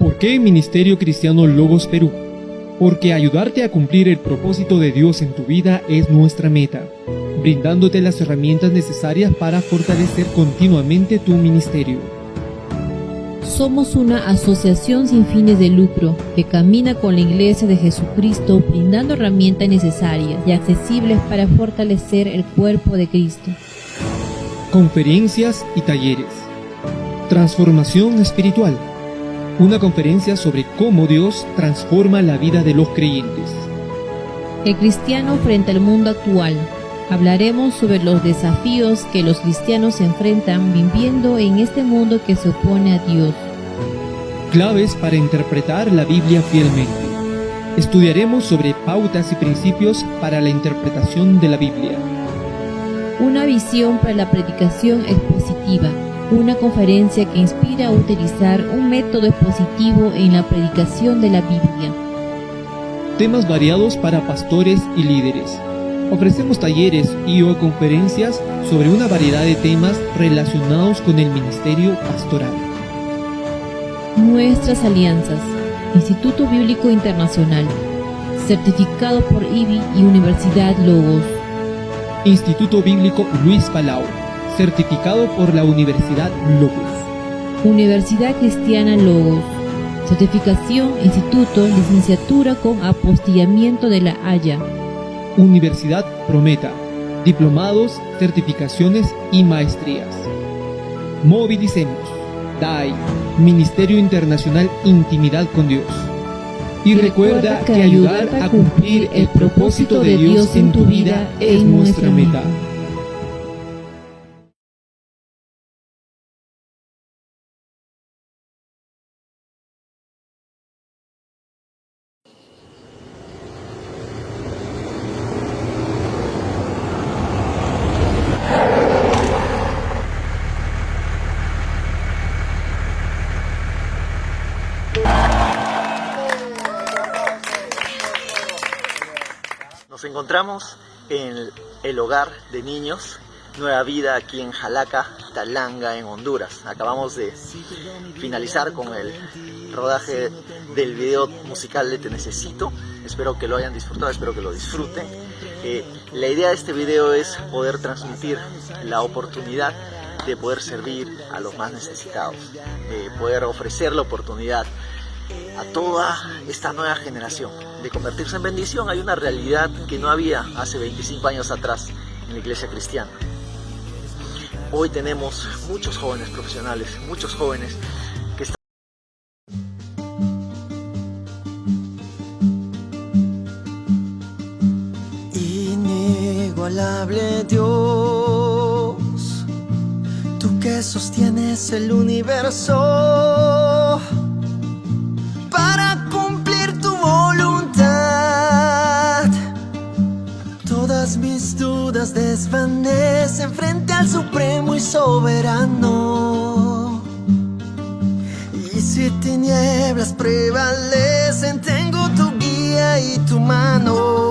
¿Por qué Ministerio Cristiano Logos Perú? Porque ayudarte a cumplir el propósito de Dios en tu vida es nuestra meta, brindándote las herramientas necesarias para fortalecer continuamente tu ministerio. Somos una asociación sin fines de lucro que camina con la Iglesia de Jesucristo brindando herramientas necesarias y accesibles para fortalecer el cuerpo de Cristo. Conferencias y talleres. Transformación espiritual. Una conferencia sobre cómo Dios transforma la vida de los creyentes. El cristiano frente al mundo actual. Hablaremos sobre los desafíos que los cristianos se enfrentan viviendo en este mundo que se opone a Dios. Claves para interpretar la Biblia fielmente. Estudiaremos sobre pautas y principios para la interpretación de la Biblia. Una visión para la predicación expositiva. Una conferencia que inspira a utilizar un método expositivo en la predicación de la Biblia. Temas variados para pastores y líderes. Ofrecemos talleres y/o conferencias sobre una variedad de temas relacionados con el ministerio pastoral. Nuestras alianzas. Instituto Bíblico Internacional, certificado por IBI y Universidad Logos. Instituto Bíblico Luis Palau, certificado por la Universidad Logos. Universidad Cristiana Logos, certificación, instituto, licenciatura con apostillamiento de La Haya. Universidad Prometa, diplomados, certificaciones y maestrías. Movilicemos, DAI, Ministerio Internacional Intimidad con Dios. Y recuerda que ayudar a cumplir el propósito de Dios en tu vida es nuestra meta. Nos encontramos en el hogar de niños Nueva Vida aquí en Jalaca, Talanga, en Honduras. Acabamos de finalizar con el rodaje del video musical de Te Necesito. Espero que lo hayan disfrutado, espero que lo disfruten. La idea de este video es poder transmitir la oportunidad de poder servir a los más necesitados, de poder ofrecer la oportunidad a toda esta nueva generación de convertirse en bendición. Hay una realidad que no había hace 25 años atrás en la iglesia cristiana. Hoy tenemos muchos jóvenes profesionales, muchos jóvenes que están... Inigualable Dios, tú que sostienes el universo para cumplir tu voluntad. Todas mis dudas desvanecen frente al supremo y soberano. Y si tinieblas prevalecen, tengo tu guía y tu mano.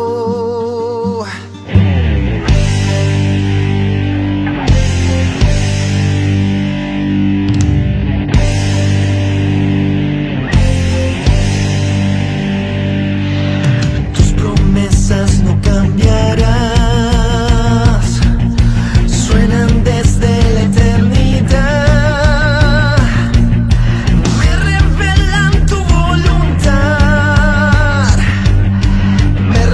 No cambiarás, suenan desde la eternidad, me revelan tu voluntad, me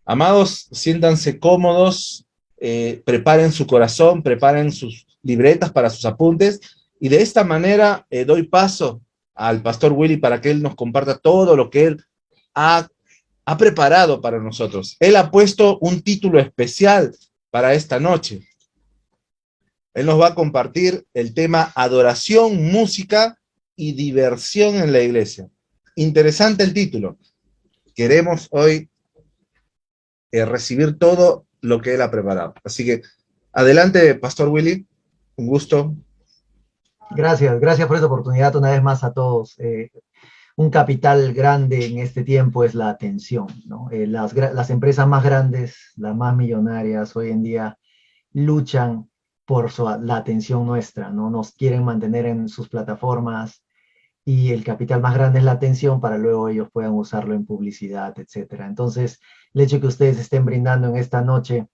Amados, siéntanse cómodos, preparen su corazón, preparen sus libretas para sus apuntes, y de esta manera doy paso al pastor Willy para que él nos comparta todo lo que él ha preparado para nosotros. Él ha puesto un título especial para esta noche. Él nos va a compartir el tema adoración, música y diversión en la iglesia. Interesante el título. Queremos hoy recibir todo lo que él ha preparado. Así que adelante, Pastor Willy, un gusto. Gracias por esta oportunidad una vez más a todos. Un capital grande en este tiempo es la atención, ¿no? Las empresas más grandes, las más millonarias hoy en día luchan por la atención nuestra, ¿no? Nos quieren mantener en sus plataformas y el capital más grande es la atención para luego ellos puedan usarlo en publicidad, etcétera. Entonces, el hecho de que ustedes estén brindando en esta noche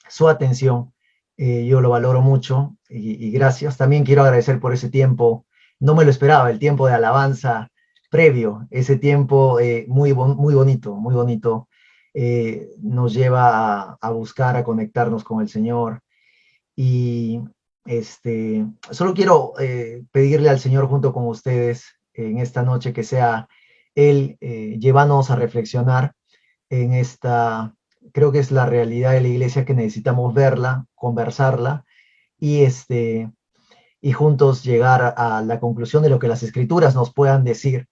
su atención, yo lo valoro mucho y gracias. También quiero agradecer por ese tiempo, no me lo esperaba, el tiempo de alabanza previo, ese tiempo muy bonito, nos lleva a buscar, a conectarnos con el Señor. Y solo quiero pedirle al Señor junto con ustedes en esta noche que sea Él llevándonos a reflexionar en esta, creo que es la realidad de la iglesia que necesitamos verla, conversarla y juntos llegar a la conclusión de lo que las Escrituras nos puedan decir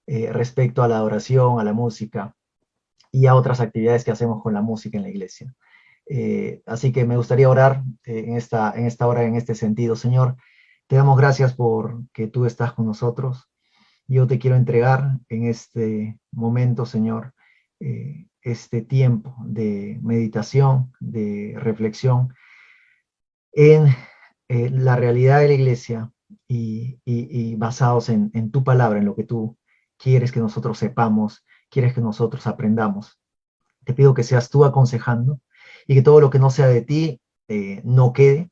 respecto a la adoración, a la música y a otras actividades que hacemos con la música en la iglesia. Así que me gustaría orar en esta hora en este sentido. Señor, te damos gracias por que tú estás con nosotros. Yo te quiero entregar en este momento, Señor, este tiempo de meditación, de reflexión en la realidad de la iglesia y basados en tu palabra, en lo que tú quieres que nosotros sepamos, quieres que nosotros aprendamos. Te pido que seas tú aconsejando y que todo lo que no sea de ti no quede,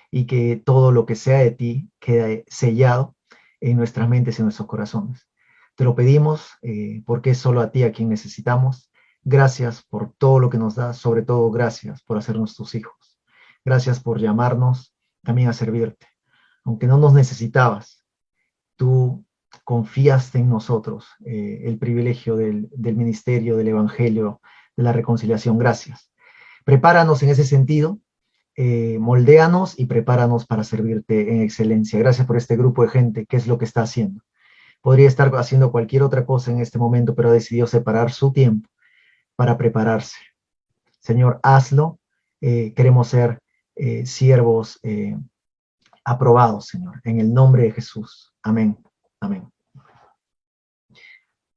y que todo lo que sea de ti quede sellado en nuestras mentes y en nuestros corazones. Te lo pedimos porque es solo a ti a quien necesitamos. Gracias por todo lo que nos das, sobre todo gracias por hacernos tus hijos. Gracias por llamarnos también a servirte. Aunque no nos necesitabas, tú confiaste en nosotros el privilegio del ministerio, del evangelio, de la reconciliación. Gracias. Prepáranos en ese sentido, moldéanos y prepáranos para servirte en excelencia. Gracias por este grupo de gente, que es lo que está haciendo. Podría estar haciendo cualquier otra cosa en este momento, pero ha decidido separar su tiempo para prepararse. Señor, hazlo. Queremos ser siervos aprobados, Señor, en el nombre de Jesús. Amén. Amén.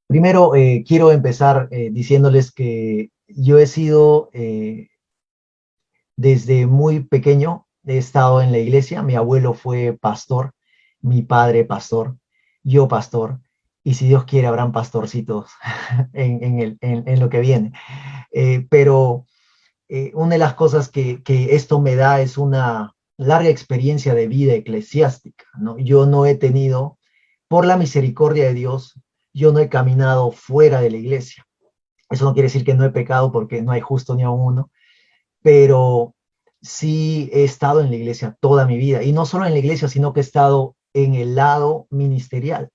Primero, quiero empezar diciéndoles que yo he sido... Desde muy pequeño he estado en la iglesia. Mi abuelo fue pastor, mi padre pastor, yo pastor, y si Dios quiere habrán pastorcitos en lo que viene. Pero una de las cosas que esto me da es una larga experiencia de vida eclesiástica, ¿no? Yo no he tenido, por la misericordia de Dios, yo no he caminado fuera de la iglesia. Eso no quiere decir que no he pecado, porque no hay justo ni a uno, pero sí he estado en la iglesia toda mi vida, y no solo en la iglesia, sino que he estado en el lado ministerial,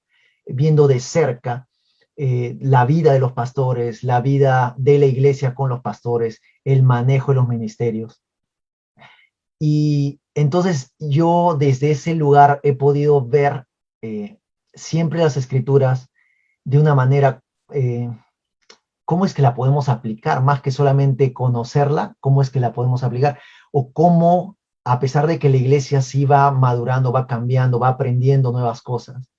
viendo de cerca la vida de los pastores, la vida de la iglesia con los pastores, el manejo de los ministerios. Y entonces yo desde ese lugar he podido ver siempre las Escrituras de una manera... ¿cómo es que la podemos aplicar? Más que solamente conocerla, ¿cómo es que la podemos aplicar? O cómo, a pesar de que la iglesia sí va madurando, va cambiando, va aprendiendo nuevas cosas,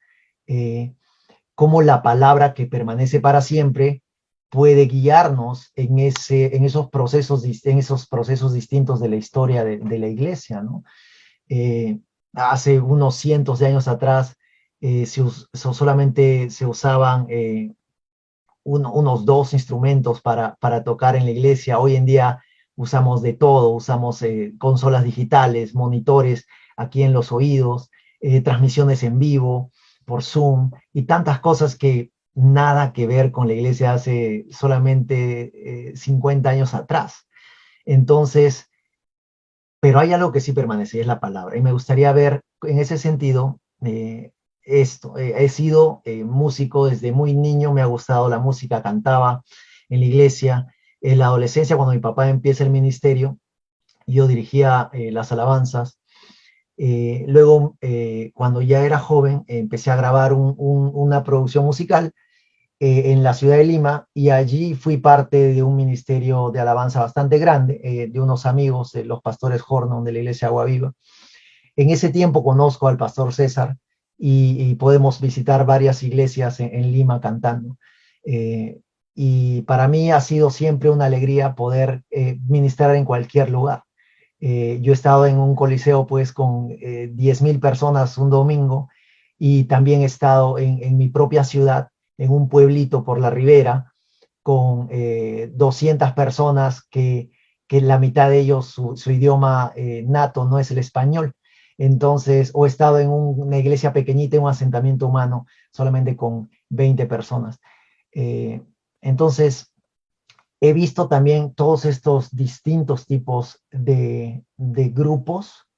cómo la palabra que permanece para siempre puede guiarnos en esos procesos distintos de la historia de la iglesia, ¿no? Hace unos cientos de años atrás solamente se usaban... unos 2 instrumentos para tocar en la iglesia. Hoy en día usamos de todo, usamos consolas digitales, monitores aquí en los oídos, transmisiones en vivo, por Zoom, y tantas cosas que nada que ver con la iglesia hace solamente 50 años atrás. Entonces, pero hay algo que sí permanece, y es la palabra. Y me gustaría ver en ese sentido esto. He sido músico desde muy niño, me ha gustado la música, cantaba en la iglesia. En la adolescencia, cuando mi papá empieza el ministerio, yo dirigía las alabanzas. Luego, cuando ya era joven, empecé a grabar una producción musical en la ciudad de Lima, y allí fui parte de un ministerio de alabanza bastante grande, de unos amigos, los pastores Hornon de la iglesia Agua Viva. En ese tiempo conozco al pastor César y podemos visitar varias iglesias en Lima cantando. Y para mí ha sido siempre una alegría poder ministrar en cualquier lugar. Yo he estado en un coliseo pues con 10,000 personas un domingo, y también he estado en mi propia ciudad, en un pueblito por la ribera, con 200 personas que la mitad de ellos, su idioma nato no es el español. Entonces, o he estado en una iglesia pequeñita, en un asentamiento humano, solamente con 20 personas. Entonces, he visto también todos estos distintos tipos de grupos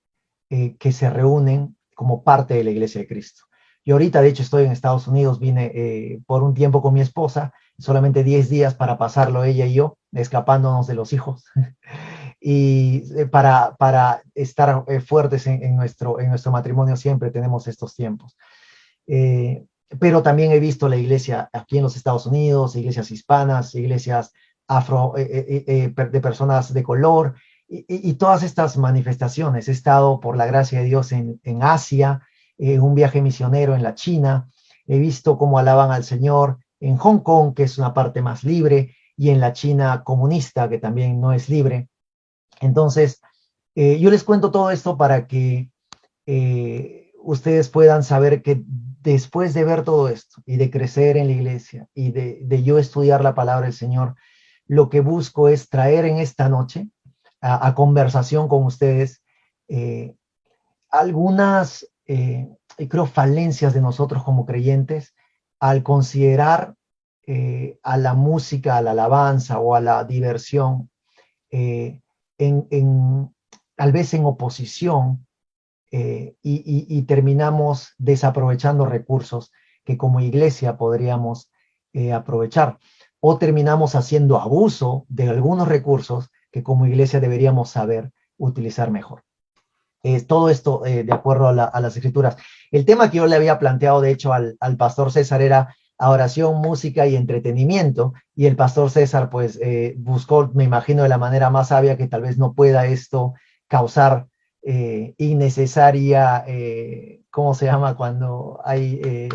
que se reúnen como parte de la Iglesia de Cristo. Yo ahorita, de hecho, estoy en Estados Unidos, vine por un tiempo con mi esposa, solamente 10 días para pasarlo ella y yo, escapándonos de los hijos, y para estar fuertes en nuestro matrimonio siempre tenemos estos tiempos. Pero también he visto la iglesia aquí en los Estados Unidos, iglesias hispanas, iglesias afro, de personas de color, y todas estas manifestaciones. He estado, por la gracia de Dios, en Asia, un viaje misionero en la China. He visto cómo alaban al Señor en Hong Kong, que es una parte más libre, y en la China comunista, que también no es libre. Entonces, yo les cuento todo esto para que ustedes puedan saber que después de ver todo esto y de crecer en la iglesia y de yo estudiar la palabra del Señor, lo que busco es traer en esta noche a conversación con ustedes algunas, creo, falencias de nosotros como creyentes al considerar a la música, a la alabanza o a la diversión tal vez en oposición, y terminamos desaprovechando recursos que como iglesia podríamos aprovechar, o terminamos haciendo abuso de algunos recursos que como iglesia deberíamos saber utilizar mejor. Todo esto de acuerdo a las escrituras. El tema que yo le había planteado, de hecho, al pastor César era adoración, música y entretenimiento, y el pastor César pues buscó, me imagino, de la manera más sabia, que tal vez no pueda esto causar innecesaria, ¿cómo se llama cuando hay,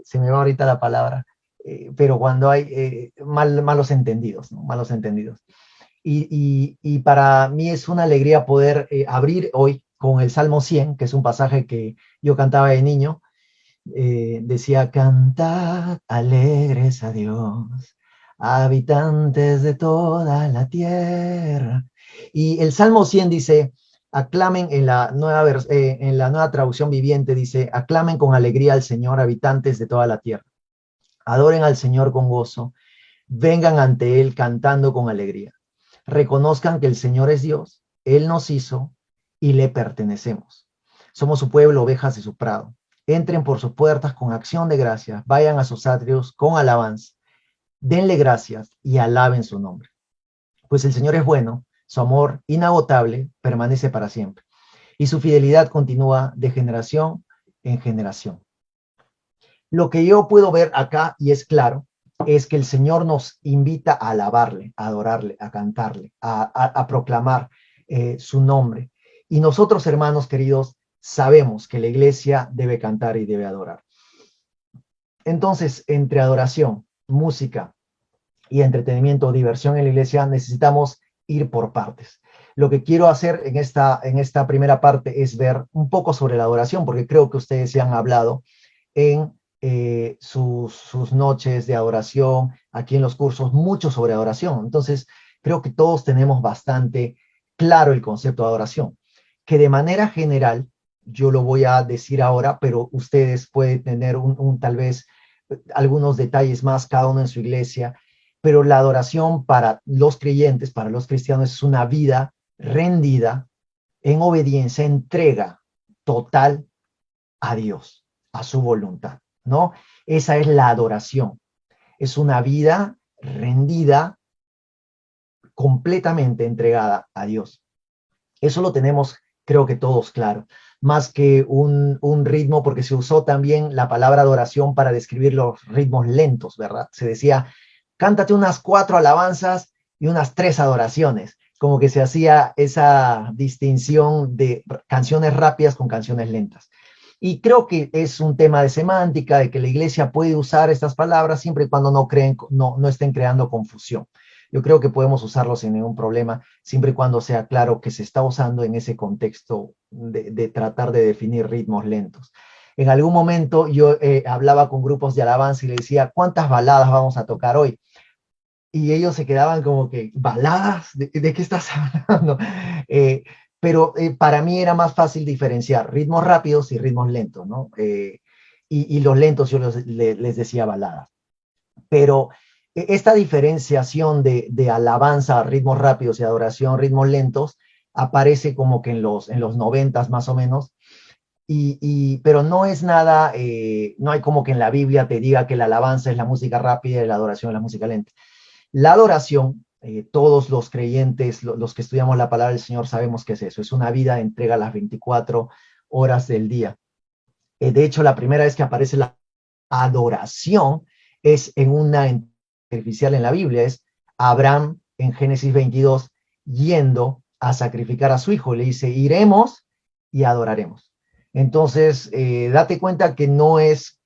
se me va ahorita la palabra, pero cuando hay malos entendidos, ¿no? Malos entendidos. Y para mí es una alegría poder abrir hoy con el Salmo 100, que es un pasaje que yo cantaba de niño. Decía: cantad alegres a Dios, habitantes de toda la tierra. Y el Salmo 100 dice, aclamen, en la nueva traducción viviente dice, aclamen con alegría al Señor, habitantes de toda la tierra. Adoren al Señor con gozo, vengan ante Él cantando con alegría. Reconozcan que el Señor es Dios, Él nos hizo y le pertenecemos. Somos su pueblo, ovejas de su prado. Entren por sus puertas con acción de gracias, vayan a sus atrios con alabanza. Denle gracias y alaben su nombre. Pues el Señor es bueno, su amor inagotable permanece para siempre, y su fidelidad continúa de generación en generación. Lo que yo puedo ver acá, y es claro, es que el Señor nos invita a alabarle, a adorarle, a cantarle, a proclamar su nombre. Y nosotros, hermanos queridos, sabemos que la iglesia debe cantar y debe adorar. Entonces, entre adoración, música y entretenimiento o diversión en la iglesia, necesitamos ir por partes. Lo que quiero hacer en esta primera parte es ver un poco sobre la adoración, porque creo que ustedes ya han hablado en sus noches de adoración, aquí en los cursos, mucho sobre adoración. Entonces, creo que todos tenemos bastante claro el concepto de adoración, que de manera general, yo lo voy a decir ahora, pero ustedes pueden tener tal vez algunos detalles más, cada uno en su iglesia, pero la adoración para los creyentes, para los cristianos, es una vida rendida en obediencia, entrega total a Dios, a su voluntad, ¿no? Esa es la adoración. Es una vida rendida, completamente entregada a Dios. Eso lo tenemos, creo que todos claro, más que un ritmo, porque se usó también la palabra adoración para describir los ritmos lentos, ¿verdad? Se decía, cántate unas 4 alabanzas y unas 3 adoraciones, como que se hacía esa distinción de canciones rápidas con canciones lentas. Y creo que es un tema de semántica, de que la iglesia puede usar estas palabras siempre y cuando no estén creando confusión. Yo creo que podemos usarlos sin ningún problema, siempre y cuando sea claro que se está usando en ese contexto de tratar de definir ritmos lentos. En algún momento yo hablaba con grupos de alabanza y le decía, ¿cuántas baladas vamos a tocar hoy? Y ellos se quedaban como que, ¿baladas? ¿De qué estás hablando? Pero para mí era más fácil diferenciar ritmos rápidos y ritmos lentos, ¿no? Y los lentos yo les decía baladas. Pero esta diferenciación de alabanza, ritmos rápidos y adoración, ritmos lentos, aparece como que en los 90 más o menos, pero no es nada, no hay como que en la Biblia te diga que la alabanza es la música rápida y la adoración es la música lenta. La adoración, todos los creyentes, los que estudiamos la palabra del Señor sabemos que es eso, es una vida de entrega a las 24 horas del día. De hecho, la primera vez que aparece la adoración es en una sacrificial en la Biblia, es Abraham en Génesis 22 yendo a sacrificar a su hijo, le dice, iremos y adoraremos. Entonces, date cuenta que no es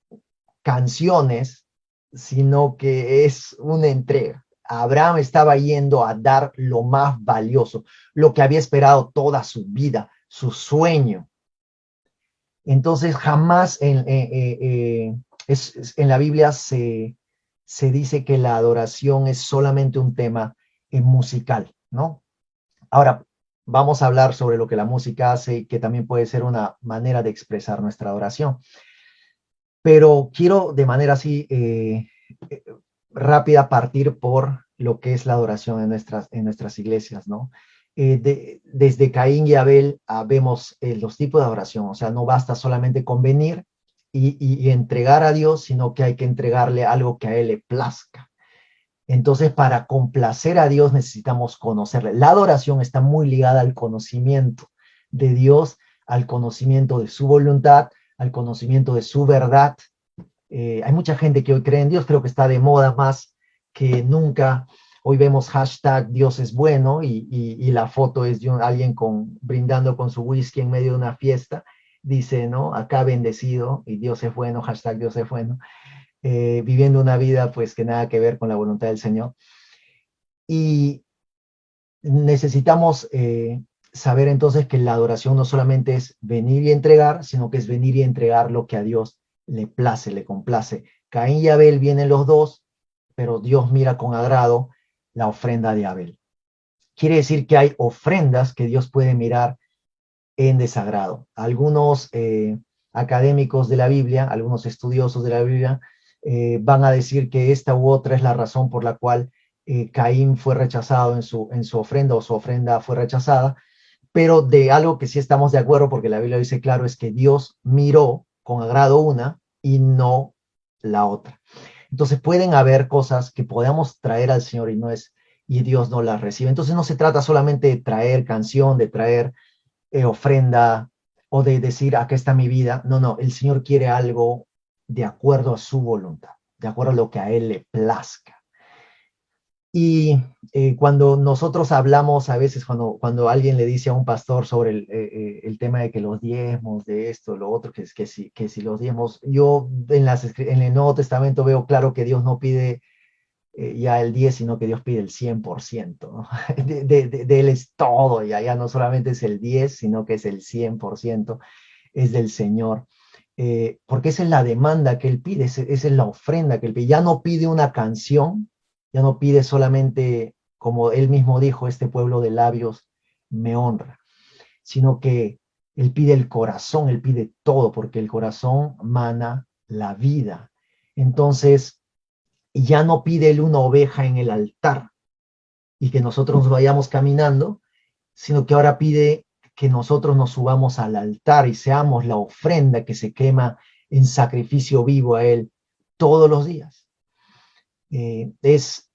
canciones, sino que es una entrega. Abraham estaba yendo a dar lo más valioso, lo que había esperado toda su vida, su sueño. Entonces, jamás en la Biblia se dice que la adoración es solamente un tema musical, ¿no? Ahora, vamos a hablar sobre lo que la música hace y que también puede ser una manera de expresar nuestra adoración. Pero quiero de manera así rápida partir por lo que es la adoración en nuestras iglesias, ¿no? Desde Caín y Abel vemos los tipos de adoración, o sea, no basta solamente con venir y entregar a Dios, sino que hay que entregarle algo que a Él le plazca. Entonces, para complacer a Dios necesitamos conocerle. La adoración está muy ligada al conocimiento de Dios, al conocimiento de su voluntad, al conocimiento de su verdad. Hay mucha gente que hoy cree en Dios, creo que está de moda más que nunca. Hoy vemos hashtag Dios es bueno y la foto es de alguien brindando con su whisky en medio de una fiesta. Dice, ¿no? Acá bendecido y Dios es bueno, hashtag Dios es bueno. Viviendo una vida pues que nada que ver con la voluntad del Señor. Y necesitamos saber entonces que la adoración no solamente es venir y entregar, sino que es venir y entregar lo que a Dios le place, le complace. Caín y Abel vienen los dos, pero Dios mira con agrado la ofrenda de Abel. Quiere decir que hay ofrendas que Dios puede mirar en desagrado. Algunos académicos de la Biblia, algunos estudiosos de la Biblia, van a decir que esta u otra es la razón por la cual Caín fue rechazado en su ofrenda o su ofrenda fue rechazada, pero de algo que sí estamos de acuerdo, porque la Biblia dice claro, es que Dios miró con agrado una y no la otra. Entonces pueden haber cosas que podamos traer al Señor y Dios no las recibe. Entonces no se trata solamente de traer canción, de traer ofrenda o de decir, acá está mi vida. No, el Señor quiere algo de acuerdo a su voluntad, de acuerdo a lo que a Él le plazca. Y cuando nosotros hablamos, a veces cuando alguien le dice a un pastor sobre el tema de que los diezmos, de esto, lo otro, que si los diezmos, yo en el Nuevo Testamento veo claro que Dios no pide ya el 10, sino que Dios pide el 100%, ¿no? de Él es todo, y allá no solamente es el 10, sino que es el 100%, es del Señor. Porque esa es la demanda que Él pide, esa es la ofrenda que Él pide. Ya no pide una canción, ya no pide solamente, como Él mismo dijo, este pueblo de labios me honra, sino que Él pide el corazón, Él pide todo, porque el corazón mana la vida. Entonces, ya no pide él una oveja en el altar y que nosotros nos vayamos caminando, sino que ahora pide que nosotros nos subamos al altar y seamos la ofrenda que se quema en sacrificio vivo a él todos los días. Es,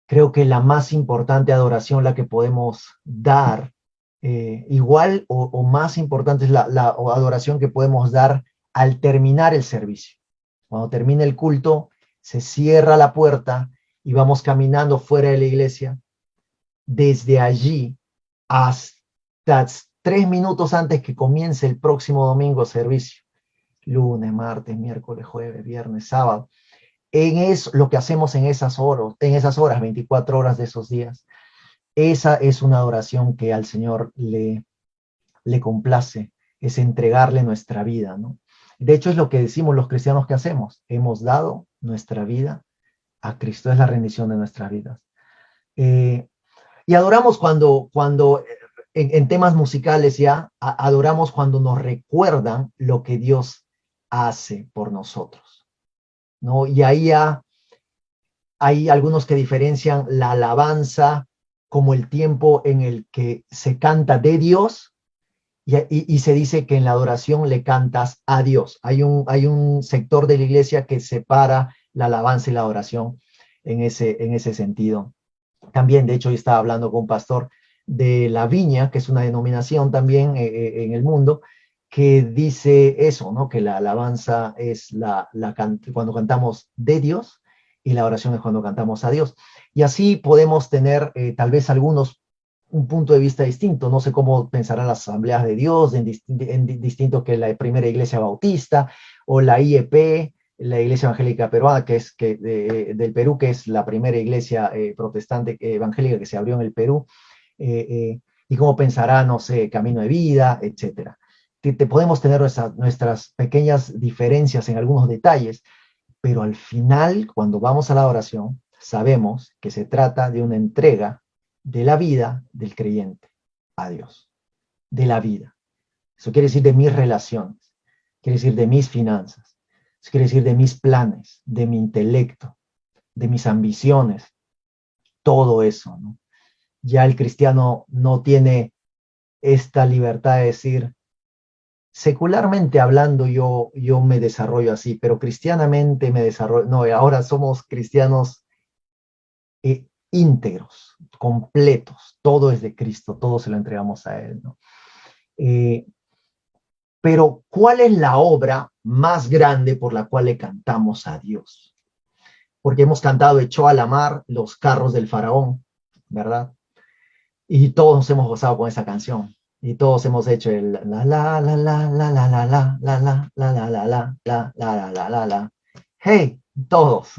creo que la más importante adoración la que podemos dar, igual o más importante es la adoración que podemos dar al terminar el servicio. Cuando termina el culto, se cierra la puerta y vamos caminando fuera de la iglesia. Desde allí hasta 3 minutos antes que comience el próximo domingo servicio, lunes, martes, miércoles, jueves, viernes, sábado, lo que hacemos en esas horas, 24 horas de esos días, esa es una adoración que al Señor le complace, es entregarle nuestra vida, ¿no? De hecho, es lo que decimos los cristianos que hacemos. Hemos dado nuestra vida a Cristo, es la rendición de nuestras vidas. Y adoramos cuando en temas musicales ya, adoramos cuando nos recuerdan lo que Dios hace por nosotros, ¿no? Y ahí hay algunos que diferencian la alabanza como el tiempo en el que se canta de Dios, y se dice que en la adoración le cantas a Dios. Hay un sector de la iglesia que separa la alabanza y la adoración en ese sentido. También, de hecho, yo estaba hablando con un pastor de La Viña, que es una denominación también en el mundo, que dice eso, ¿no? Que la alabanza es cuando cantamos de Dios y la oración es cuando cantamos a Dios. Y así podemos tener tal vez un punto de vista distinto. No sé cómo pensarán las asambleas de Dios, distinto que la primera iglesia bautista o la IEP, la Iglesia Evangélica Peruana, del Perú, que es la primera iglesia protestante evangélica que se abrió en el Perú, y cómo pensará, no sé, Camino de Vida, etcétera. Podemos tener nuestras pequeñas diferencias en algunos detalles, pero al final, cuando vamos a la oración, sabemos que se trata de una entrega de la vida del creyente a Dios, de la vida. Eso quiere decir de mis relaciones, quiere decir de mis finanzas, eso quiere decir de mis planes, de mi intelecto, de mis ambiciones, todo eso, ¿no? Ya el cristiano no tiene esta libertad de decir, secularmente hablando yo me desarrollo así, pero cristianamente me desarrollo, no, ahora somos cristianos íntegros, completos, todo es de Cristo, todo se lo entregamos a Él, ¿no? Pero, ¿cuál es la obra más grande por la cual le cantamos a Dios? Porque hemos cantado Echó a la mar los carros del faraón, ¿verdad? Y todos nos hemos gozado con esa canción. Y todos hemos hecho el la la la la la la la la la la la la la la la la la la la. Hey, todos.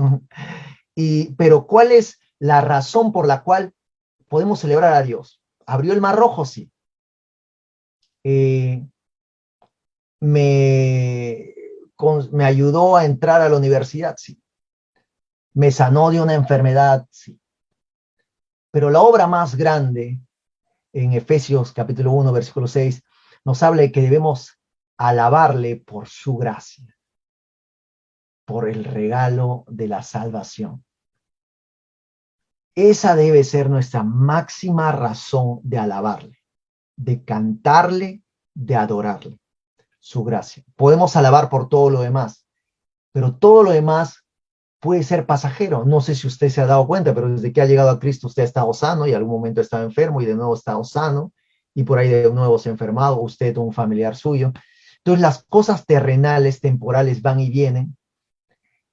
Pero ¿cuál es la razón por la cual podemos celebrar a Dios? ¿Abrió el mar rojo? Sí. ¿Me ayudó a entrar a la universidad? Sí. ¿Me sanó de una enfermedad? Sí. Pero la obra más grande, en Efesios capítulo 1, versículo 6, nos habla de que debemos alabarle por su gracia, por el regalo de la salvación. Esa debe ser nuestra máxima razón de alabarle, de cantarle, de adorarle, su gracia. Podemos alabar por todo lo demás, pero todo lo demás puede ser pasajero. No sé si usted se ha dado cuenta, pero desde que ha llegado a Cristo usted ha estado sano y en algún momento estaba enfermo y de nuevo ha estado sano y por ahí de nuevo se ha enfermado, usted o un familiar suyo. Entonces las cosas terrenales, temporales van y vienen,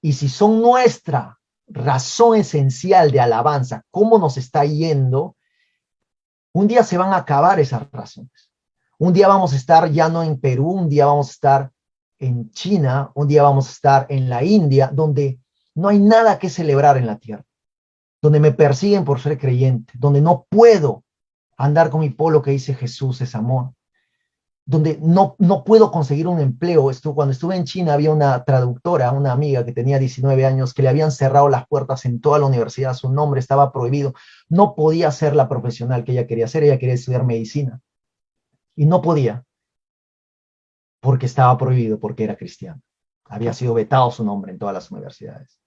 y si son nuestra razón esencial de alabanza, cómo nos está yendo, un día se van a acabar esas razones. Un día vamos a estar ya no en Perú, un día vamos a estar en China, un día vamos a estar en la India, donde no hay nada que celebrar en la tierra, donde me persiguen por ser creyente, donde no puedo andar con mi polo que dice Jesús es amor, donde no puedo conseguir un empleo. Cuando estuve en China había una traductora, una amiga que tenía 19 años, que le habían cerrado las puertas en toda la universidad, su nombre estaba prohibido, no podía ser la profesional que ella quería hacer, ella quería estudiar medicina, y no podía, porque estaba prohibido, porque era cristiana. Había sido vetado su nombre en todas las universidades.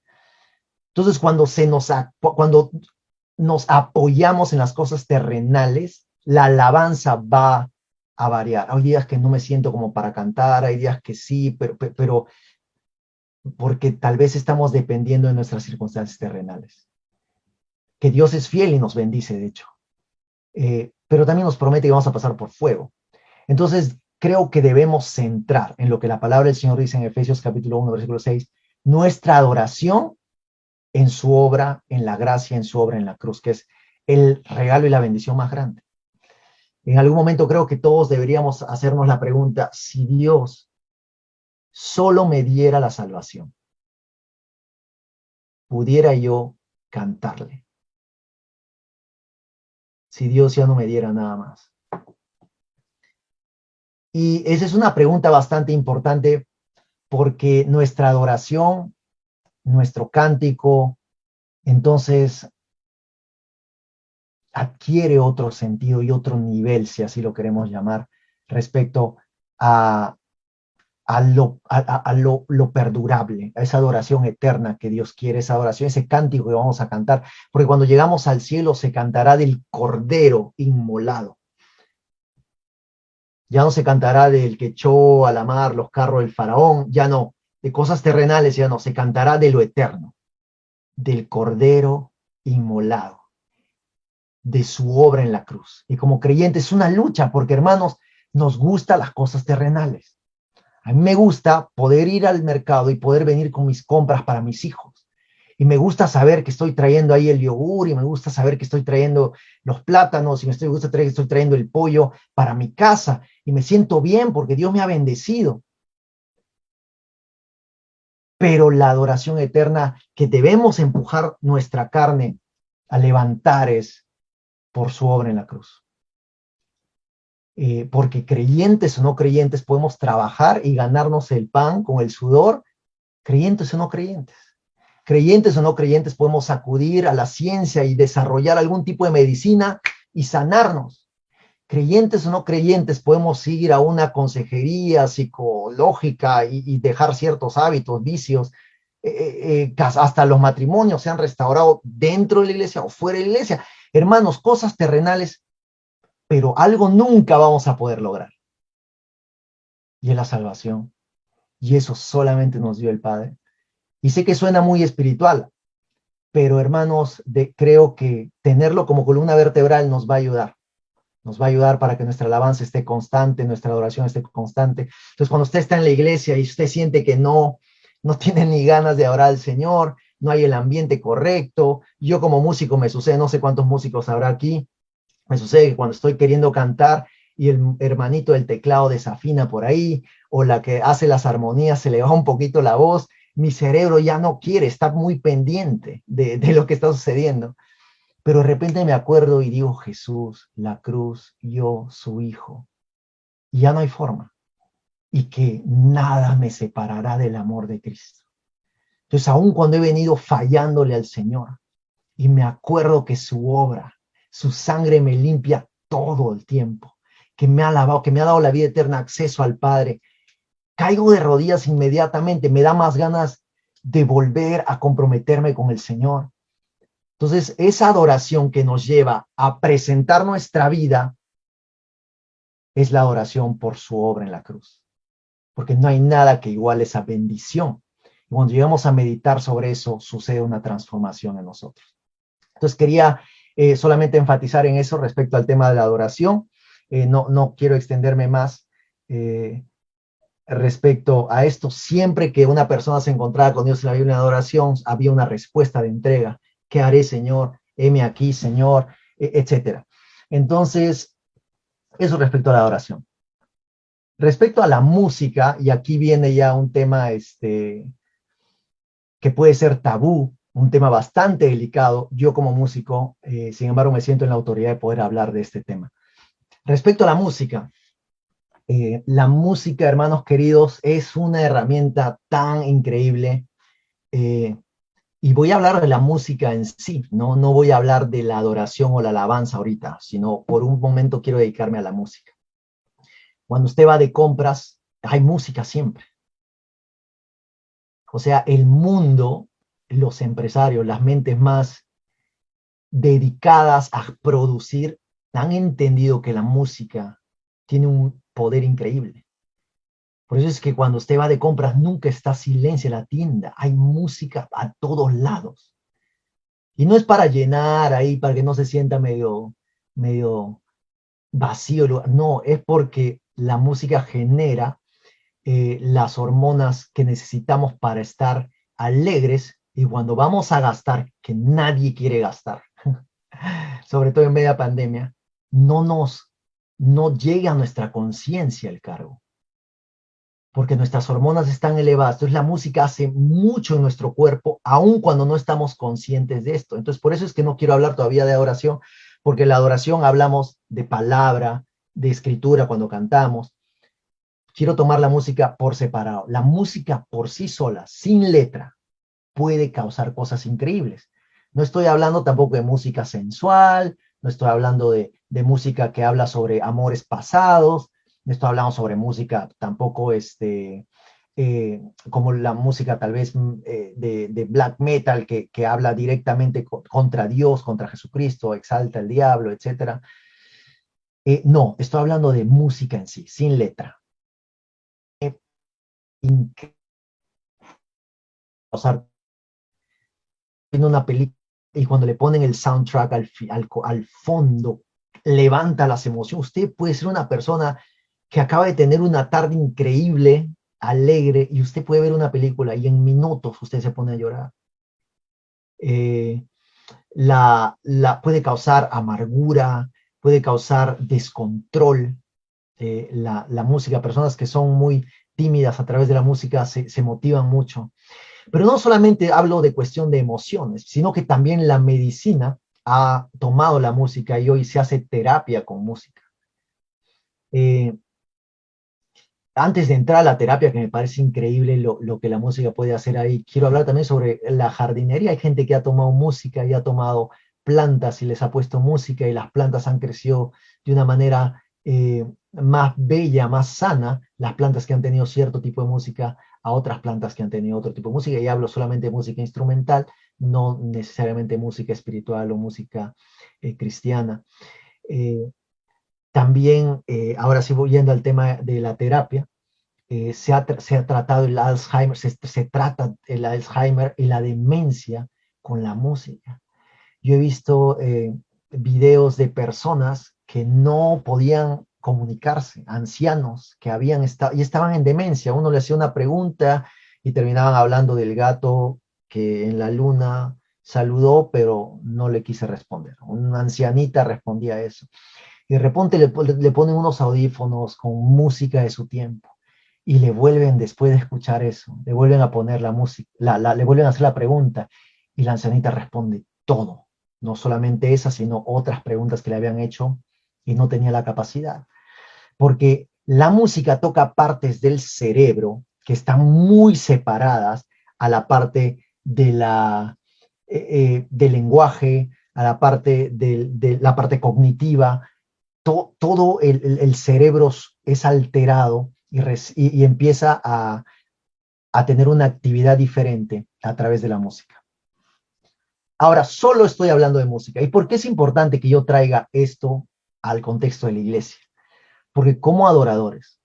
Entonces, cuando nos apoyamos en las cosas terrenales, la alabanza va a variar. Hay días que no me siento como para cantar, hay días que sí, pero porque tal vez estamos dependiendo de nuestras circunstancias terrenales. Que Dios es fiel y nos bendice, de hecho. Pero también nos promete que vamos a pasar por fuego. Entonces, creo que debemos centrar en lo que la palabra del Señor dice en Efesios capítulo 1, versículo 6, nuestra adoración en su obra, en la gracia, en su obra en la cruz, que es el regalo y la bendición más grande. En algún momento creo que todos deberíamos hacernos la pregunta, si Dios solo me diera la salvación, ¿pudiera yo cantarle? Si Dios ya no me diera nada más. Y esa es una pregunta bastante importante porque nuestra adoración, nuestro cántico, entonces adquiere otro sentido y otro nivel, si así lo queremos llamar, respecto a lo perdurable, a esa adoración eterna que Dios quiere, esa adoración, ese cántico que vamos a cantar, porque cuando llegamos al cielo se cantará del Cordero inmolado. Ya no se cantará del que echó a la mar los carros del faraón, ya no, de cosas terrenales ya no, se cantará de lo eterno, del Cordero inmolado, de su obra en la cruz. Y como creyentes es una lucha, porque hermanos, nos gustan las cosas terrenales. A mí me gusta poder ir al mercado y poder venir con mis compras para mis hijos. Y me gusta saber que estoy trayendo ahí el yogur, y me gusta saber que estoy trayendo los plátanos, y me gusta saber que estoy trayendo el pollo para mi casa. Y me siento bien porque Dios me ha bendecido. Pero la adoración eterna que debemos empujar nuestra carne a levantar es por su obra en la cruz. Porque creyentes o no creyentes podemos trabajar y ganarnos el pan con el sudor, creyentes o no creyentes. Creyentes o no creyentes podemos acudir a la ciencia y desarrollar algún tipo de medicina y sanarnos. Creyentes o no creyentes podemos ir a una consejería psicológica y dejar ciertos hábitos, vicios. Hasta los matrimonios se han restaurado dentro de la iglesia o fuera de la iglesia. Hermanos, cosas terrenales, pero algo nunca vamos a poder lograr. Y es la salvación. Y eso solamente nos dio el Padre. Y sé que suena muy espiritual, pero hermanos, creo que tenerlo como columna vertebral nos va a ayudar. Nos va a ayudar para que nuestra alabanza esté constante, nuestra adoración esté constante. Entonces, cuando usted está en la iglesia y usted siente que no tiene ni ganas de adorar al Señor, no hay el ambiente correcto, yo como músico me sucede, no sé cuántos músicos habrá aquí, me sucede que cuando estoy queriendo cantar y el hermanito del teclado desafina por ahí, o la que hace las armonías se le va un poquito la voz, mi cerebro ya no quiere, está muy pendiente de lo que está sucediendo. Pero de repente me acuerdo y digo, Jesús, la cruz, yo, su hijo, y ya no hay forma. Y que nada me separará del amor de Cristo. Entonces, aun cuando he venido fallándole al Señor, y me acuerdo que su obra, su sangre me limpia todo el tiempo, que me ha lavado, que me ha dado la vida eterna, acceso al Padre, caigo de rodillas inmediatamente, me da más ganas de volver a comprometerme con el Señor. Entonces, esa adoración que nos lleva a presentar nuestra vida es la adoración por su obra en la cruz. Porque no hay nada que iguale esa bendición. Y cuando llegamos a meditar sobre eso, sucede una transformación en nosotros. Entonces, quería solamente enfatizar en eso respecto al tema de la adoración. No quiero extenderme más respecto a esto. Siempre que una persona se encontraba con Dios en la Biblia en adoración, había una respuesta de entrega. ¿Qué haré, Señor? Heme aquí, Señor, etcétera. Entonces, eso respecto a la adoración. Respecto a la música, y aquí viene ya un tema que puede ser tabú, un tema bastante delicado. Yo como músico, sin embargo, me siento en la autoridad de poder hablar de este tema. Respecto a la música, hermanos queridos, es una herramienta tan increíble. Y voy a hablar de la música en sí, no voy a hablar de la adoración o la alabanza ahorita, sino por un momento quiero dedicarme a la música. Cuando usted va de compras, hay música siempre. O sea, el mundo, los empresarios, las mentes más dedicadas a producir, han entendido que la música tiene un poder increíble. Por eso es que cuando usted va de compras nunca está silencio en la tienda. Hay música a todos lados. Y no es para llenar ahí, para que no se sienta medio vacío. No, es porque la música genera las hormonas que necesitamos para estar alegres y cuando vamos a gastar, que nadie quiere gastar, sobre todo en media pandemia, no llega a nuestra conciencia el cargo, porque nuestras hormonas están elevadas. Entonces la música hace mucho en nuestro cuerpo, aun cuando no estamos conscientes de esto. Entonces por eso es que no quiero hablar todavía de adoración, porque la adoración hablamos de palabra, de escritura cuando cantamos. Quiero tomar la música por separado. La música por sí sola, sin letra, puede causar cosas increíbles. No estoy hablando tampoco de música sensual, no estoy hablando de música que habla sobre amores pasados, no estoy hablando sobre música tampoco como la música tal vez de black metal que habla directamente contra Dios, contra Jesucristo, exalta al diablo, etc. No, estoy hablando de música en sí, sin letra. Viendo una película y cuando le ponen el soundtrack al fondo, levanta las emociones. Usted puede ser una persona que acaba de tener una tarde increíble, alegre, y usted puede ver una película y en minutos usted se pone a llorar. Puede causar amargura, puede causar descontrol. La música, personas que son muy tímidas a través de la música se motivan mucho. Pero no solamente hablo de cuestión de emociones, sino que también la medicina ha tomado la música y hoy se hace terapia con música. Antes de entrar a la terapia, que me parece increíble lo que la música puede hacer ahí, quiero hablar también sobre la jardinería. Hay gente que ha tomado música y ha tomado plantas y les ha puesto música y las plantas han crecido de una manera más bella, más sana, las plantas que han tenido cierto tipo de música a otras plantas que han tenido otro tipo de música, y hablo solamente de música instrumental, no necesariamente música espiritual o música cristiana. También, ahora sí voy yendo al tema de la terapia, se ha tratado el Alzheimer, se trata el Alzheimer y la demencia con la música. Yo he visto videos de personas que no podían comunicarse, ancianos que habían estado y estaban en demencia. Uno le hacía una pregunta y terminaban hablando del gato que en la luna saludó, pero no le quise responder. Una ancianita respondía eso. Y de repente le ponen unos audífonos con música de su tiempo y le vuelven, después de escuchar eso, le vuelven a poner la música, le vuelven a hacer la pregunta y la ancianita responde todo. No solamente esa, sino otras preguntas que le habían hecho y no tenía la capacidad. Porque la música toca partes del cerebro que están muy separadas a la parte del lenguaje, a la parte de la parte cognitiva. Todo el cerebro es alterado y empieza a tener una actividad diferente a través de la música. Ahora, solo estoy hablando de música. ¿Y por qué es importante que yo traiga esto al contexto de la iglesia? Porque como adoradores,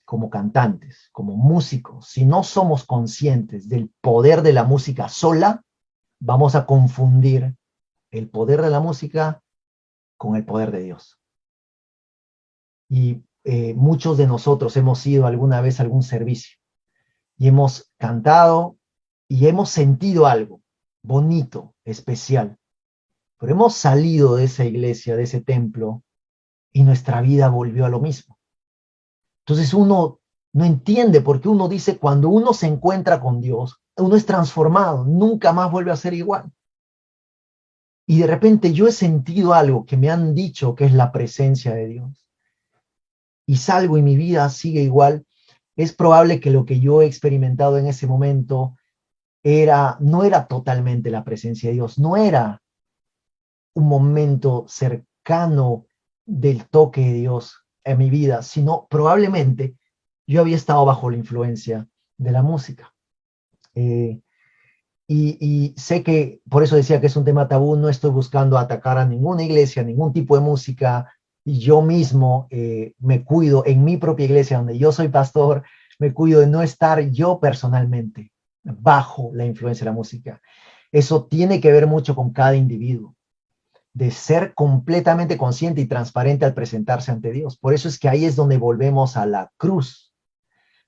como cantantes, como músicos, si no somos conscientes del poder de la música sola, vamos a confundir el poder de la música con el poder de Dios. Y muchos de nosotros hemos ido alguna vez a algún servicio y hemos cantado y hemos sentido algo bonito, especial, pero hemos salido de esa iglesia, de ese templo, y nuestra vida volvió a lo mismo. Entonces uno no entiende por qué uno dice cuando uno se encuentra con Dios, uno es transformado, nunca más vuelve a ser igual. Y de repente yo he sentido algo que me han dicho que es la presencia de Dios. Y salgo y mi vida sigue igual. Es probable que lo que yo he experimentado en ese momento no era totalmente la presencia de Dios, no era un momento cercano del toque de Dios en mi vida, sino probablemente yo había estado bajo la influencia de la música. Y sé que, por eso decía que es un tema tabú, no estoy buscando atacar a ninguna iglesia, ningún tipo de música. Y yo mismo me cuido en mi propia iglesia, donde yo soy pastor, me cuido de no estar yo personalmente bajo la influencia de la música. Eso tiene que ver mucho con cada individuo, de ser completamente consciente y transparente al presentarse ante Dios. Por eso es que ahí es donde volvemos a la cruz,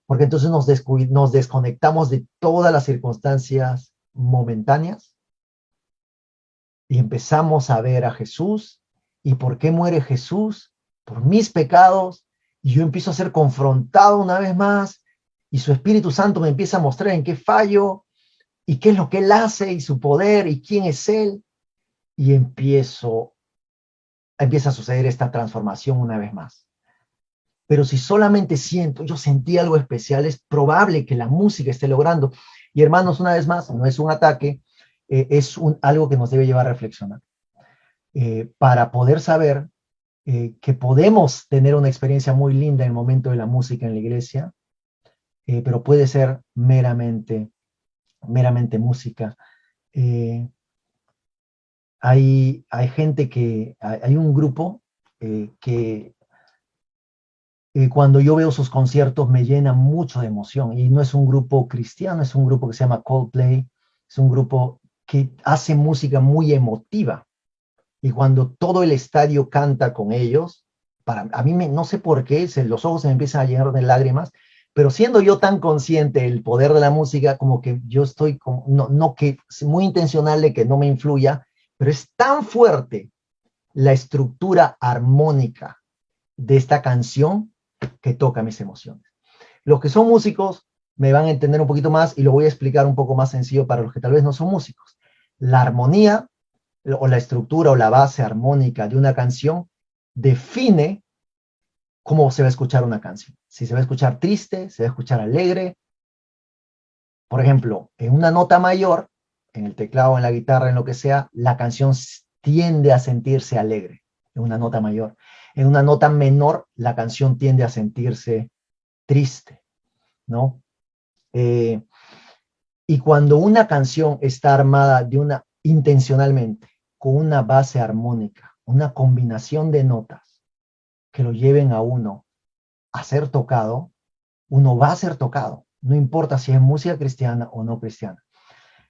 porque entonces nos desconectamos de todas las circunstancias momentáneas y empezamos a ver a Jesús. ¿Y por qué muere Jesús? Por mis pecados. Y yo empiezo a ser confrontado una vez más y su Espíritu Santo me empieza a mostrar en qué fallo y qué es lo que Él hace y su poder y quién es Él. Y empieza a suceder esta transformación una vez más. Pero si solamente yo sentí algo especial, es probable que la música esté logrando. Y hermanos, una vez más, no es un ataque, algo que nos debe llevar a reflexionar. Para poder saber que podemos tener una experiencia muy linda en el momento de la música en la iglesia, pero puede ser meramente música. Hay gente hay un grupo que cuando yo veo sus conciertos me llena mucho de emoción, y no es un grupo cristiano, es un grupo que se llama Coldplay, es un grupo que hace música muy emotiva, y cuando todo el estadio canta con ellos, a mí no sé por qué, los ojos se me empiezan a llenar de lágrimas, pero siendo yo tan consciente del poder de la música, como que yo estoy, no que muy intencional de que no me influya, pero es tan fuerte la estructura armónica de esta canción que toca mis emociones. Los que son músicos me van a entender un poquito más y lo voy a explicar un poco más sencillo para los que tal vez no son músicos. La armonía o la estructura o la base armónica de una canción define cómo se va a escuchar una canción. Si se va a escuchar triste, se va a escuchar alegre. Por ejemplo, en una nota mayor, en el teclado, en la guitarra, en lo que sea, la canción tiende a sentirse alegre, en una nota mayor. En una nota menor, la canción tiende a sentirse triste, ¿no? Y cuando una canción está armada intencionalmente, con una base armónica, una combinación de notas que lo lleven a uno a ser tocado, uno va a ser tocado, no importa si es música cristiana o no cristiana.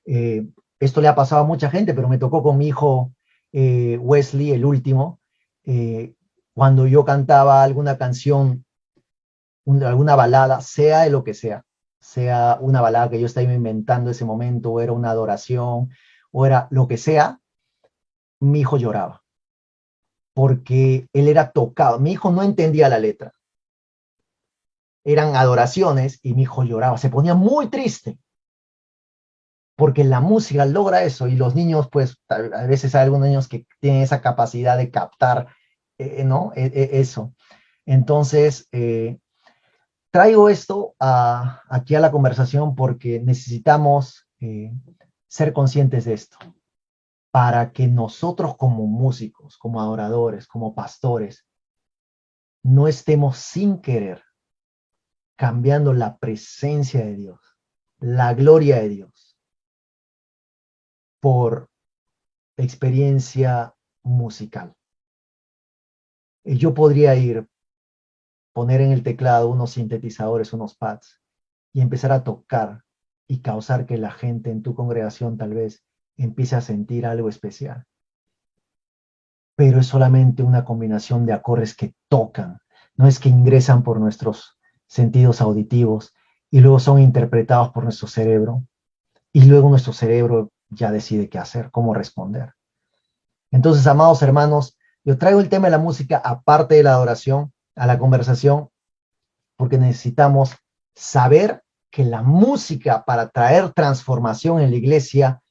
Esto le ha pasado a mucha gente, pero me tocó con mi hijo Wesley, el último, cuando yo cantaba alguna canción, alguna balada, sea de lo que sea una balada que yo estaba inventando ese momento, o era una adoración, o era lo que sea, mi hijo lloraba, porque él era tocado. Mi hijo no entendía la letra. Eran adoraciones y mi hijo lloraba, se ponía muy triste, porque la música logra eso, y los niños, pues, a veces hay algunos niños que tienen esa capacidad de captar, ¿no? Eso. Entonces, traigo esto aquí a la conversación porque necesitamos ser conscientes de esto, para que nosotros como músicos, como adoradores, como pastores, no estemos sin querer cambiando la presencia de Dios, la gloria de Dios, por experiencia musical. Y yo podría poner en el teclado unos sintetizadores, unos pads, y empezar a tocar y causar que la gente en tu congregación tal vez empiece a sentir algo especial. Pero es solamente una combinación de acordes que tocan, no es que ingresan por nuestros sentidos auditivos y luego son interpretados por nuestro cerebro, y luego nuestro cerebro ya decide qué hacer, cómo responder. Entonces, amados hermanos, yo traigo el tema de la música aparte de la adoración a la conversación, porque necesitamos saber que la música, para traer transformación en la iglesia,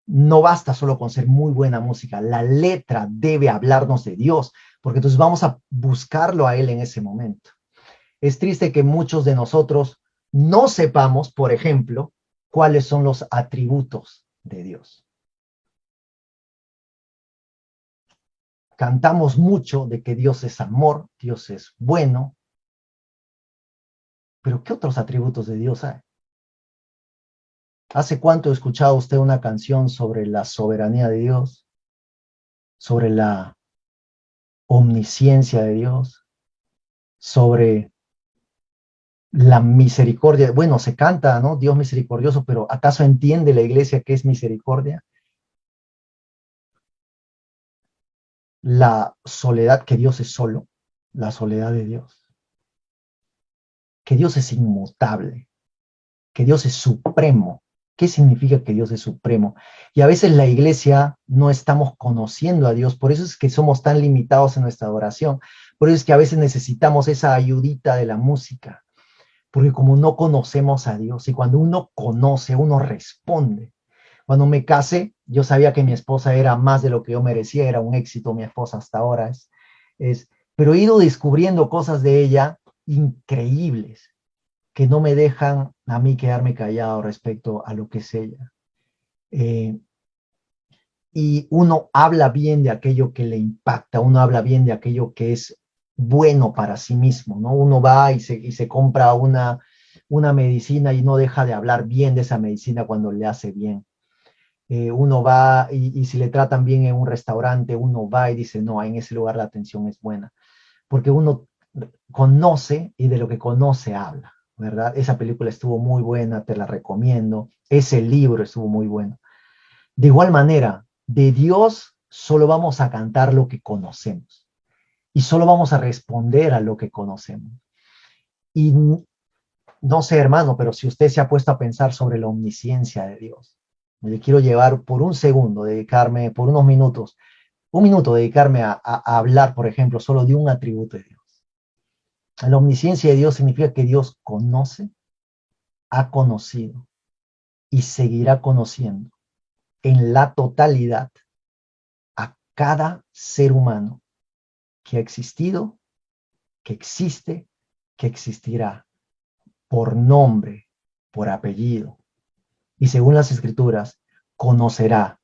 no basta solo con ser muy buena música. La letra debe hablarnos de Dios, porque entonces vamos a buscarlo a Él en ese momento. Es triste que muchos de nosotros no sepamos, por ejemplo, cuáles son los atributos de Dios. Cantamos mucho de que Dios es amor, Dios es bueno, pero ¿qué otros atributos de Dios hay? ¿Hace cuánto ha escuchado usted una canción sobre la soberanía de Dios? Sobre la omnisciencia de Dios, sobre la misericordia. Bueno, se canta, ¿no? Dios misericordioso, pero ¿acaso entiende la iglesia qué es misericordia? La soledad, que Dios es solo, la soledad de Dios, que Dios es inmutable, que Dios es supremo. ¿Qué significa que Dios es supremo? Y a veces la iglesia no estamos conociendo a Dios, por eso es que somos tan limitados en nuestra adoración, por eso es que a veces necesitamos esa ayudita de la música, porque como no conocemos a Dios, y cuando uno conoce, uno responde. Cuando me casé, yo sabía que mi esposa era más de lo que yo merecía, era un éxito mi esposa hasta ahora, pero he ido descubriendo cosas de ella increíbles, que no me dejan a mí quedarme callado respecto a lo que es ella. Y uno habla bien de aquello que le impacta, uno habla bien de aquello que es bueno para sí mismo, ¿no? Uno va y se compra una medicina y no deja de hablar bien de esa medicina cuando le hace bien. Uno va y si le tratan bien en un restaurante, uno va y dice, no, en ese lugar la atención es buena, porque uno conoce y de lo que conoce habla, ¿verdad? Esa película estuvo muy buena, te la recomiendo. Ese libro estuvo muy bueno. De igual manera, de Dios solo vamos a cantar lo que conocemos y solo vamos a responder a lo que conocemos. Y no sé, hermano, pero si usted se ha puesto a pensar sobre la omnisciencia de Dios, le quiero llevar por un segundo, dedicarme por unos minutos, un minuto, dedicarme a hablar, por ejemplo, solo de un atributo de Dios. La omnisciencia de Dios significa que Dios conoce, ha conocido y seguirá conociendo en la totalidad a cada ser humano que ha existido, que existe, que existirá, por nombre, por apellido. Y según las Escrituras, conocerá,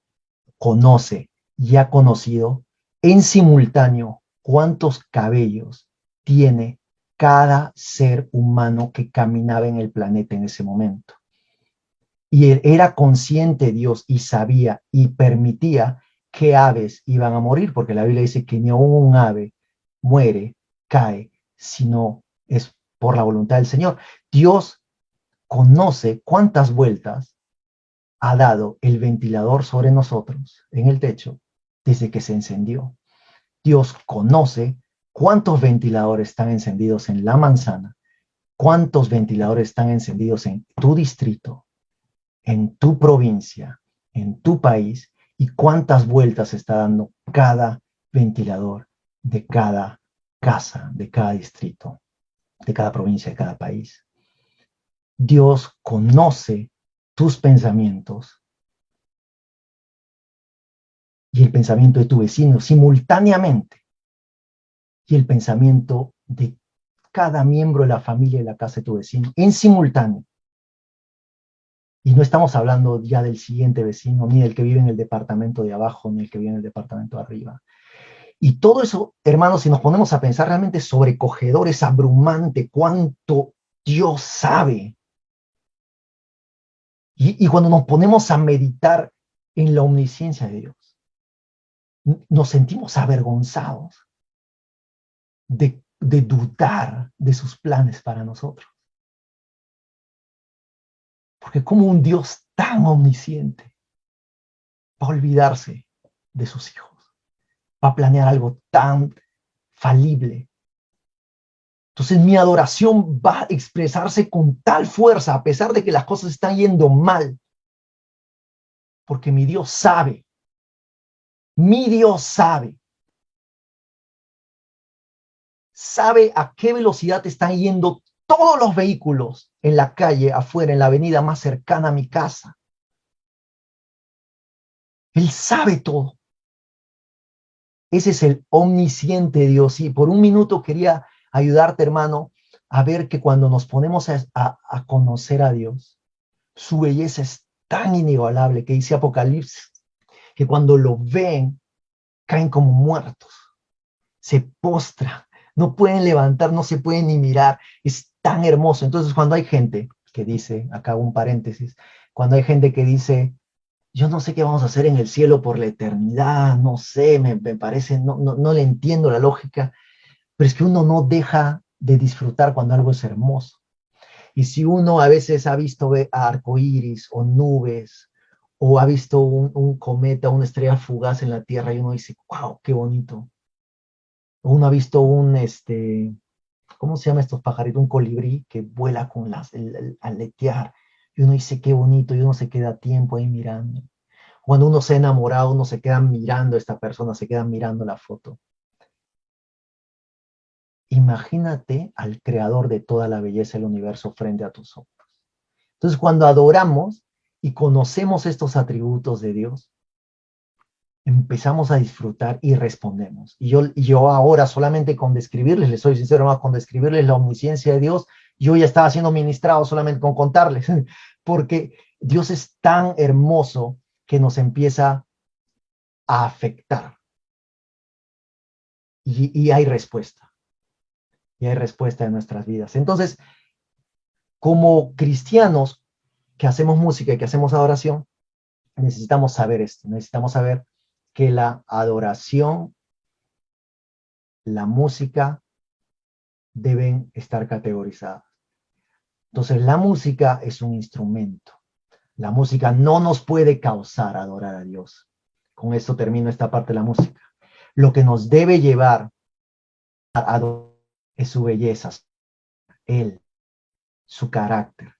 conoce y ha conocido en simultáneo cuántos cabellos tiene cada ser humano que caminaba en el planeta en ese momento. Y él era consciente Dios y sabía y permitía que aves iban a morir, porque la Biblia dice que ni aún un ave muere, cae, sino es por la voluntad del Señor. Dios conoce cuántas vueltas ha dado el ventilador sobre nosotros en el techo desde que se encendió. Dios conoce cuántos ventiladores están encendidos en la manzana, cuántos ventiladores están encendidos en tu distrito, en tu provincia, en tu país, y cuántas vueltas está dando cada ventilador de cada casa, de cada distrito, de cada provincia, de cada país. Dios conoce tus pensamientos y el pensamiento de tu vecino simultáneamente, y el pensamiento de cada miembro de la familia de la casa de tu vecino en simultáneo. Y no estamos hablando ya del siguiente vecino, ni del que vive en el departamento de abajo, ni el que vive en el departamento de arriba. Y todo eso, hermanos, si nos ponemos a pensar, realmente es sobrecogedor, es abrumante cuánto Dios sabe. Y cuando nos ponemos a meditar en la omnisciencia de Dios, nos sentimos avergonzados de dudar de sus planes para nosotros. Porque como un Dios tan omnisciente va a olvidarse de sus hijos, va a planear algo tan falible. Entonces mi adoración va a expresarse con tal fuerza, a pesar de que las cosas están yendo mal, porque mi Dios sabe a qué velocidad están yendo todos los vehículos en la calle, afuera, en la avenida más cercana a mi casa. Él sabe todo. Ese es el omnisciente Dios. Y por un minuto quería ayudarte, hermano, a ver que cuando nos ponemos a conocer a Dios, su belleza es tan inigualable que dice Apocalipsis, que cuando lo ven, caen como muertos, se postran, no pueden levantar, no se pueden ni mirar, es tan hermoso. Entonces cuando hay gente que dice, acá un paréntesis, Cuando hay gente que dice, yo no sé qué vamos a hacer en el cielo por la eternidad, no sé, me parece, no le entiendo la lógica, pero es que uno no deja de disfrutar cuando algo es hermoso. Y si uno a veces ha visto arcoíris o nubes, o ha visto un cometa, una estrella fugaz en la Tierra, y uno dice, wow, qué bonito. O uno ha visto ¿cómo se llama estos pajaritos? Un colibrí que vuela con el aletear, y uno dice, qué bonito, y uno se queda tiempo ahí mirando. Cuando uno se ha enamorado, uno se queda mirando a esta persona, se queda mirando la foto. Imagínate al creador de toda la belleza del universo frente a tus ojos. Entonces, cuando adoramos y conocemos estos atributos de Dios, empezamos a disfrutar y respondemos. Y yo ahora solamente con describirles, les soy sincero, más con describirles la omnisciencia de Dios, yo ya estaba siendo ministrado solamente con contarles, porque Dios es tan hermoso que nos empieza a afectar. Y hay respuesta. Y hay respuesta en nuestras vidas. Entonces, como cristianos que hacemos música y que hacemos adoración, necesitamos saber esto. Necesitamos saber que la adoración, la música, deben estar categorizadas. Entonces, la música es un instrumento. La música no nos puede causar adorar a Dios. Con esto termino esta parte de la música. Lo que nos debe llevar a adorar es su belleza, Él, su carácter.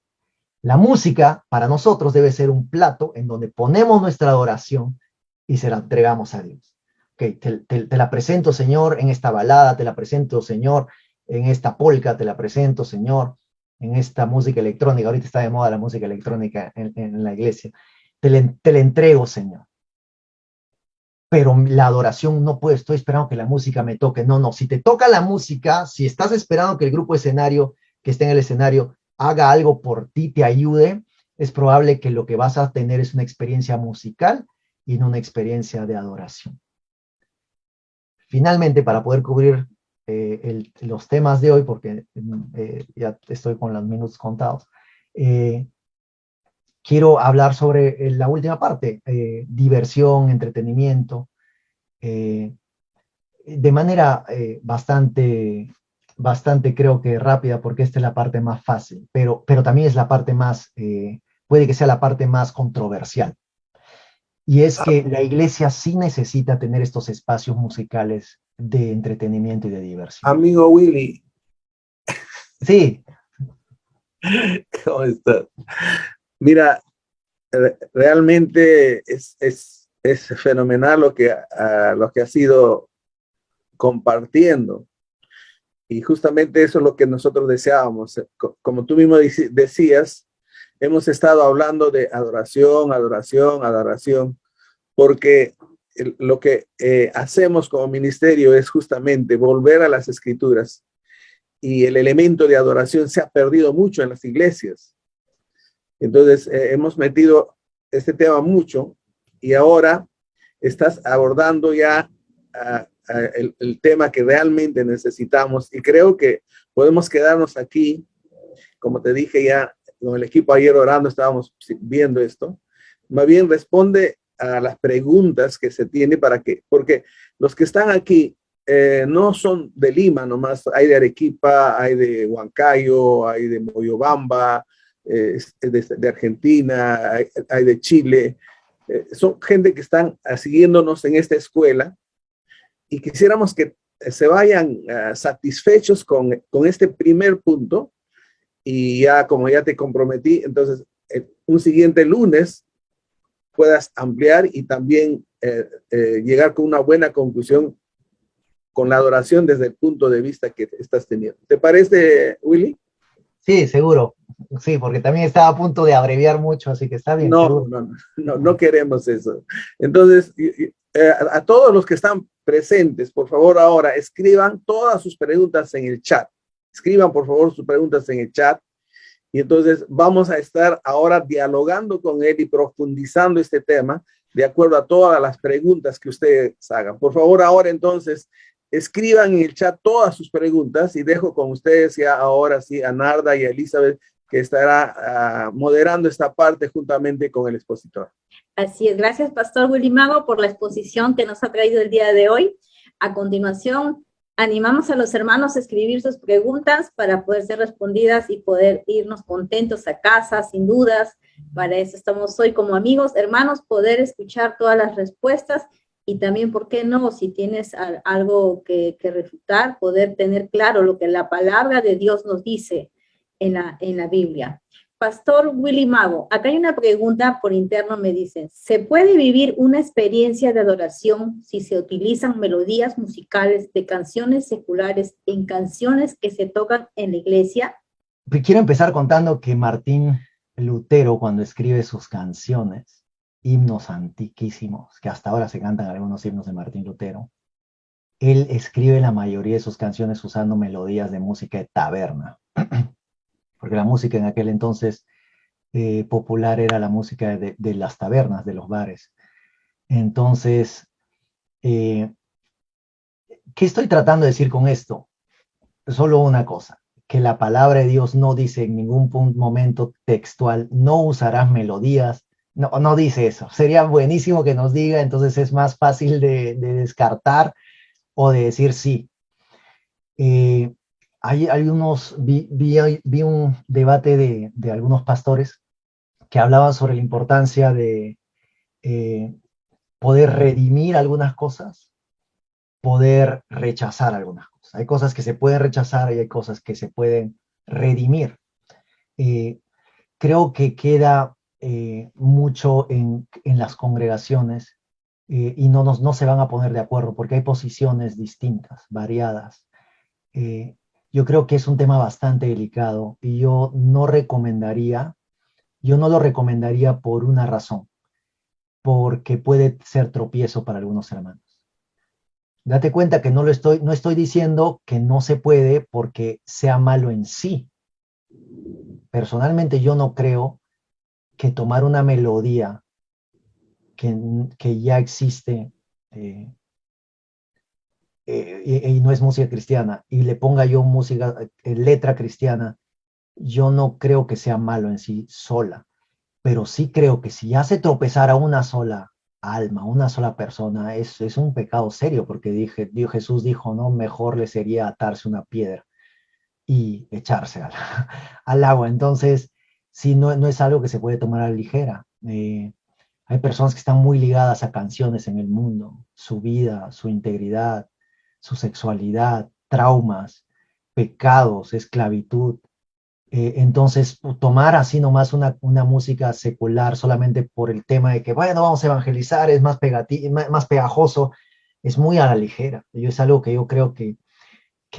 La música para nosotros debe ser un plato en donde ponemos nuestra adoración y se la entregamos a Dios. Okay, te la presento, Señor, en esta balada, te la presento, Señor, en esta polka, te la presento, Señor, en esta música electrónica. Ahorita está de moda la música electrónica en la iglesia. Te la entrego, Señor. Pero la adoración no puede, estoy esperando que la música me toque. No, si te toca la música, si estás esperando que el grupo escenario que esté en el escenario haga algo por ti, te ayude, es probable que lo que vas a tener es una experiencia musical y no una experiencia de adoración. Finalmente, para poder cubrir los temas de hoy, porque ya estoy con los minutos contados, quiero hablar sobre la última parte, diversión, entretenimiento, de manera bastante creo que rápida, porque esta es la parte más fácil, pero también es la parte más, puede que sea la parte más controversial. Y es que la iglesia sí necesita tener estos espacios musicales de entretenimiento y de diversión. Amigo Willy. Sí. ¿Cómo estás? Mira, realmente es fenomenal lo que has ido compartiendo. Y justamente eso es lo que nosotros deseábamos. Como tú mismo decías, hemos estado hablando de adoración, porque lo que hacemos como ministerio es justamente volver a las escrituras, y el elemento de adoración se ha perdido mucho en las iglesias. Entonces hemos metido este tema mucho, y ahora estás abordando ya el tema que realmente necesitamos, y creo que podemos quedarnos aquí. Como te dije ya, con el equipo ayer orando estábamos viendo esto. Más bien responde a las preguntas que se tiene porque los que están aquí no son de Lima nomás, hay de Arequipa, hay de Huancayo, hay de Moyobamba, de Argentina, hay de Chile. Son gente que están siguiéndonos en esta escuela, y quisiéramos que se vayan satisfechos con este primer punto. Y ya, como ya te comprometí, entonces un siguiente lunes puedas ampliar y también llegar con una buena conclusión con la adoración desde el punto de vista que estás teniendo. ¿Te parece, Willy? Sí, seguro. Sí, porque también estaba a punto de abreviar mucho, así que está bien. No queremos eso. Entonces, a todos los que están presentes, por favor, ahora escriban todas sus preguntas en el chat. Escriban, por favor, sus preguntas en el chat. Y entonces vamos a estar ahora dialogando con él y profundizando este tema de acuerdo a todas las preguntas que ustedes hagan. Por favor, ahora entonces escriban en el chat todas sus preguntas, y dejo con ustedes ya ahora sí a Narda y a Elizabeth que estará moderando esta parte juntamente con el expositor. Así es, gracias Pastor Willy Mago por la exposición que nos ha traído el día de hoy. A continuación, animamos a los hermanos a escribir sus preguntas para poder ser respondidas y poder irnos contentos a casa, sin dudas. Para eso estamos hoy como amigos, hermanos, poder escuchar todas las respuestas y también, ¿por qué no? Si tienes algo que refutar, poder tener claro lo que la palabra de Dios nos dice en la Biblia. Pastor Willy Mago, acá hay una pregunta por interno, me dicen, ¿se puede vivir una experiencia de adoración si se utilizan melodías musicales de canciones seculares en canciones que se tocan en la iglesia? Quiero empezar contando que Martín Lutero, cuando escribe sus canciones, himnos antiquísimos, que hasta ahora se cantan algunos himnos de Martín Lutero, él escribe la mayoría de sus canciones usando melodías de música de taberna. Porque la música en aquel entonces popular era la música de las tabernas, de los bares. Entonces, ¿qué estoy tratando de decir con esto? Solo una cosa, que la palabra de Dios no dice en ningún momento textual, no usarás melodías, no dice eso. Sería buenísimo que nos diga, entonces es más fácil de descartar o de decir sí. Vi un debate de algunos pastores que hablaban sobre la importancia de poder redimir algunas cosas, poder rechazar algunas cosas. Hay cosas que se pueden rechazar y hay cosas que se pueden redimir. Creo que queda mucho en las congregaciones y no se van a poner de acuerdo porque hay posiciones distintas, variadas. Yo creo que es un tema bastante delicado y yo no lo recomendaría por una razón, porque puede ser tropiezo para algunos hermanos. Date cuenta que no estoy diciendo que no se puede porque sea malo en sí. Personalmente yo no creo que tomar una melodía que ya existe y no es música cristiana, y le ponga yo letra cristiana, yo no creo que sea malo en sí sola, pero sí creo que si hace tropezar a una sola alma, una sola persona, es un pecado serio, porque Jesús dijo, no, mejor le sería atarse una piedra y echarse al agua. Entonces, sí, no es algo que se puede tomar a la ligera. Hay personas que están muy ligadas a canciones en el mundo, su vida, su integridad, su sexualidad, traumas, pecados, esclavitud. Entonces, tomar así nomás una música secular solamente por el tema de que, bueno, vamos a evangelizar, es más pegajoso, es muy a la ligera. Es algo que yo creo que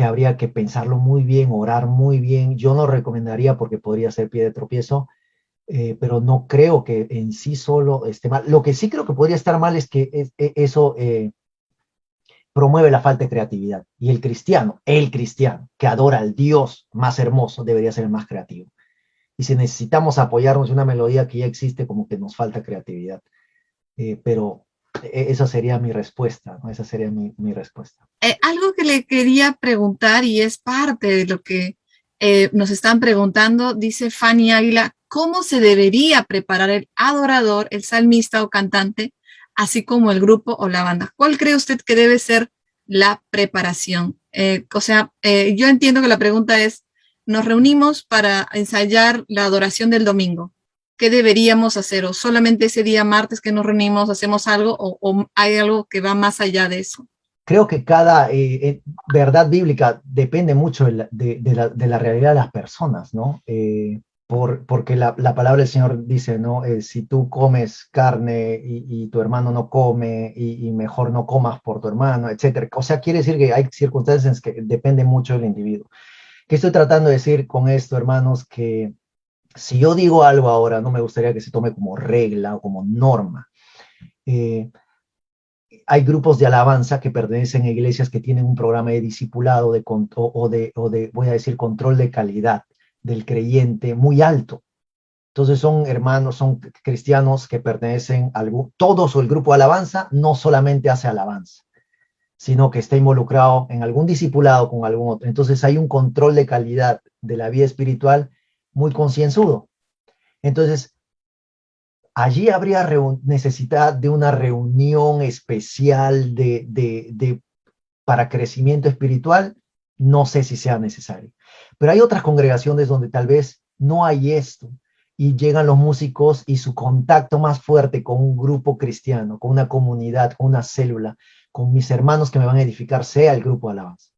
habría que pensarlo muy bien, orar muy bien. Yo no recomendaría porque podría ser pie de tropiezo, pero no creo que en sí solo esté mal. Lo que sí creo que podría estar mal es que eso promueve la falta de creatividad. Y el cristiano que adora al Dios más hermoso debería ser el más creativo. Y si necesitamos apoyarnos en una melodía que ya existe, como que nos falta creatividad. Pero esa sería mi respuesta, ¿no? Esa sería mi respuesta. Algo que le quería preguntar, y es parte de lo que nos están preguntando, dice Fanny Águila, ¿cómo se debería preparar el adorador, el salmista o cantante, así como el grupo o la banda? ¿Cuál cree usted que debe ser la preparación? Yo entiendo que la pregunta es, nos reunimos para ensayar la adoración del domingo. ¿Qué deberíamos hacer? ¿O solamente ese día martes que nos reunimos hacemos algo o hay algo que va más allá de eso? Creo que cada verdad bíblica depende mucho de la realidad de las personas, ¿no? Porque la palabra del Señor dice, ¿no? Si tú comes carne y tu hermano no come y mejor no comas por tu hermano, etc. O sea, quiere decir que hay circunstancias que dependen mucho del individuo. ¿Qué estoy tratando de decir con esto, hermanos? Que si yo digo algo ahora, no me gustaría que se tome como regla o como norma. Hay grupos de alabanza que pertenecen a iglesias que tienen un programa de discipulado voy a decir, control de calidad del creyente muy alto. Entonces son hermanos, son cristianos que pertenecen todos o el grupo de alabanza no solamente hace alabanza, sino que está involucrado en algún discipulado con algún otro. Entonces hay un control de calidad de la vida espiritual muy concienzudo. Entonces, allí habría necesidad de una reunión especial para crecimiento espiritual. No sé si sea necesario. Pero hay otras congregaciones donde tal vez no hay esto y llegan los músicos y su contacto más fuerte con un grupo cristiano, con una comunidad, con una célula, con mis hermanos que me van a edificar, sea el grupo de alabanza.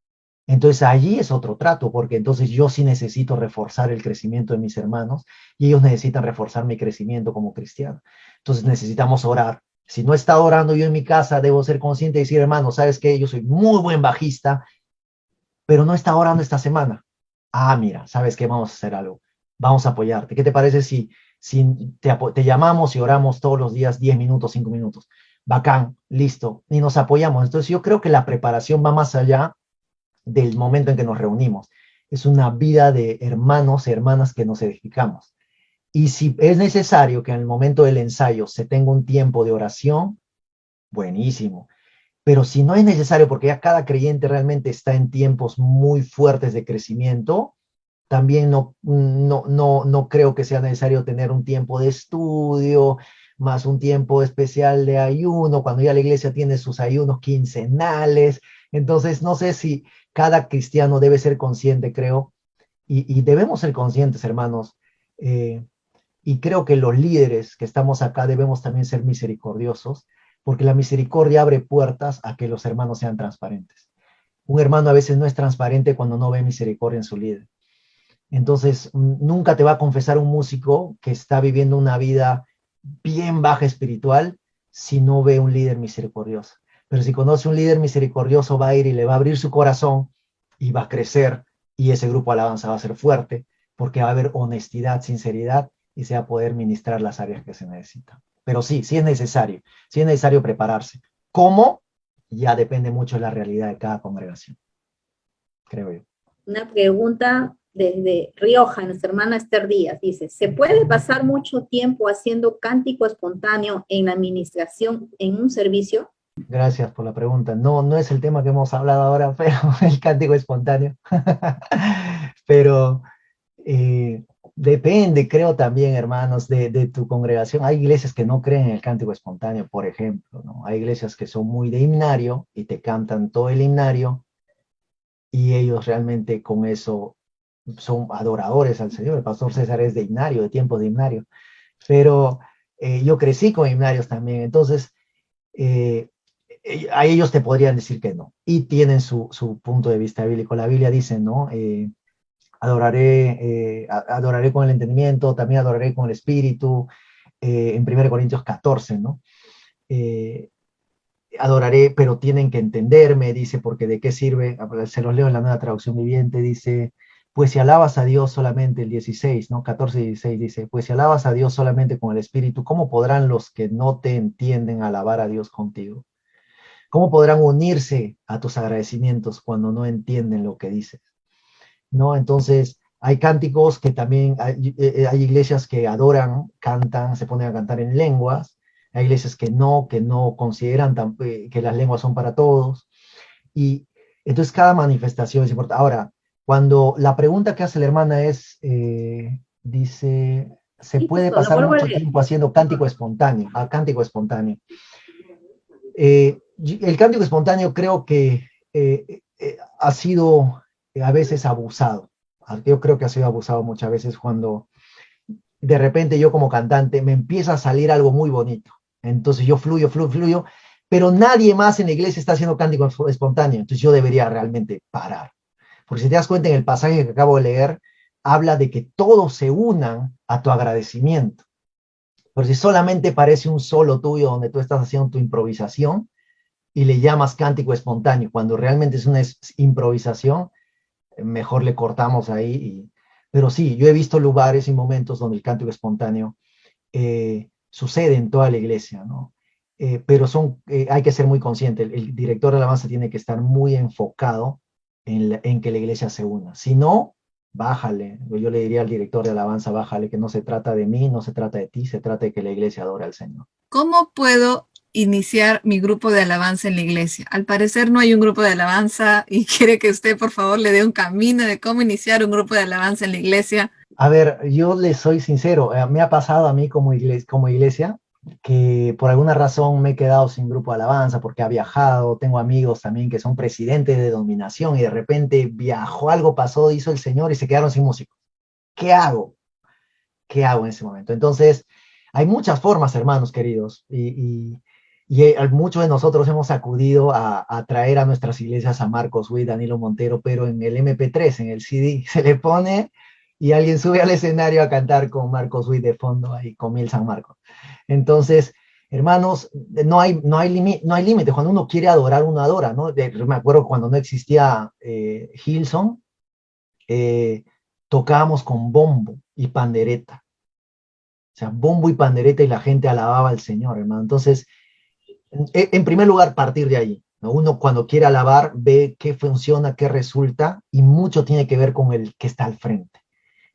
Entonces allí es otro trato, porque entonces yo sí necesito reforzar el crecimiento de mis hermanos y ellos necesitan reforzar mi crecimiento como cristiano. Entonces necesitamos orar. Si no he estado orando yo en mi casa, debo ser consciente y decir, hermano, ¿sabes qué? Yo soy muy buen bajista, pero no he estado orando esta semana. Ah, mira, ¿sabes qué? Vamos a hacer algo. Vamos a apoyarte. ¿Qué te parece si te llamamos y oramos todos los días 10 minutos, 5 minutos? Bacán, listo. Y nos apoyamos. Entonces yo creo que la preparación va más allá del momento en que nos reunimos. Es una vida de hermanos y hermanas que nos edificamos. Y si es necesario que en el momento del ensayo se tenga un tiempo de oración, buenísimo. Pero si no es necesario, porque ya cada creyente realmente está en tiempos muy fuertes de crecimiento, también no creo que sea necesario tener un tiempo de estudio, más un tiempo especial de ayuno, cuando ya la iglesia tiene sus ayunos quincenales. Entonces, no sé si cada cristiano debe ser consciente, creo, y debemos ser conscientes, hermanos, y creo que los líderes que estamos acá debemos también ser misericordiosos, porque la misericordia abre puertas a que los hermanos sean transparentes. Un hermano a veces no es transparente cuando no ve misericordia en su líder. Entonces, nunca te va a confesar un músico que está viviendo una vida bien baja espiritual si no ve un líder misericordioso. Pero si conoce un líder misericordioso, va a ir y le va a abrir su corazón y va a crecer, y ese grupo de alabanza va a ser fuerte, porque va a haber honestidad, sinceridad, y se va a poder ministrar las áreas que se necesitan. Pero sí es necesario prepararse. ¿Cómo? Ya depende mucho de la realidad de cada congregación, creo yo. Una pregunta desde Rioja, nuestra hermana Esther Díaz, dice, ¿se puede pasar mucho tiempo haciendo cántico espontáneo en la administración en un servicio? Gracias por la pregunta. No es el tema que hemos hablado ahora, pero el cántico espontáneo. Pero depende, creo también, hermanos, de tu congregación. Hay iglesias que no creen en el cántico espontáneo, por ejemplo, ¿no? Hay iglesias que son muy de himnario y te cantan todo el himnario y ellos realmente con eso son adoradores al Señor. El pastor César es de himnario, de tiempos de himnario. Pero yo crecí con himnarios también, entonces a ellos te podrían decir que no. Y tienen su punto de vista bíblico. La Biblia dice, ¿no? Adoraré con el entendimiento, también adoraré con el espíritu, en 1 Corintios 14, ¿no? Adoraré, pero tienen que entenderme, dice, porque ¿de qué sirve? Se los leo en la Nueva Traducción Viviente, dice, pues si alabas a Dios solamente, el 16, ¿no? 14 y 16 dice, pues si alabas a Dios solamente con el espíritu, ¿cómo podrán los que no te entienden alabar a Dios contigo? ¿Cómo podrán unirse a tus agradecimientos cuando no entienden lo que dices? ¿No? Entonces, hay cánticos que también, hay iglesias que adoran, cantan, se ponen a cantar en lenguas, hay iglesias que no consideran que las lenguas son para todos, y entonces cada manifestación es importante. Ahora, cuando la pregunta que hace la hermana es, dice, ¿se puede pasar mucho tiempo haciendo cántico espontáneo? Cántico espontáneo. El cántico espontáneo creo que ha sido a veces abusado. Yo creo que ha sido abusado muchas veces cuando de repente yo como cantante me empieza a salir algo muy bonito. Entonces yo fluyo, pero nadie más en la iglesia está haciendo cántico espontáneo. Entonces yo debería realmente parar. Porque si te das cuenta en el pasaje que acabo de leer, habla de que todos se unan a tu agradecimiento. Pero si solamente parece un solo tuyo donde tú estás haciendo tu improvisación y le llamas cántico espontáneo, cuando realmente es una improvisación, mejor le cortamos ahí. Pero sí, yo he visto lugares y momentos donde el cántico espontáneo sucede en toda la iglesia, ¿no? Pero hay que ser muy consciente. El director de alabanza tiene que estar muy enfocado en que la iglesia se una. Si no, bájale. Yo le diría al director de alabanza, bájale, que no se trata de mí, no se trata de ti, se trata de que la iglesia adore al Señor. ¿Cómo puedo iniciar mi grupo de alabanza en la iglesia? Al parecer no hay un grupo de alabanza y quiere que usted por favor le dé un camino de cómo iniciar un grupo de alabanza en la iglesia. A ver, yo les soy sincero, me ha pasado a mí como iglesia que por alguna razón me he quedado sin grupo de alabanza porque ha viajado, tengo amigos también que son presidentes de denominación y de repente viajó, algo pasó, hizo el Señor y se quedaron sin músicos. ¿Qué hago? ¿Qué hago en ese momento? Entonces, hay muchas formas, hermanos queridos, muchos de nosotros hemos acudido a traer a nuestras iglesias a Marcos Witt, Danilo Montero, pero en el MP3, en el CD, se le pone y alguien sube al escenario a cantar con Marcos Witt de fondo, ahí con Mil San Marcos. Entonces, hermanos, no hay límite. Cuando uno quiere adorar, uno adora, ¿no? Me acuerdo cuando no existía Hillsong, tocábamos con bombo y pandereta. O sea, bombo y pandereta y la gente alababa al Señor, hermano. Entonces, en primer lugar, partir de ahí, ¿no? Uno cuando quiere alabar ve qué funciona, qué resulta, y mucho tiene que ver con el que está al frente.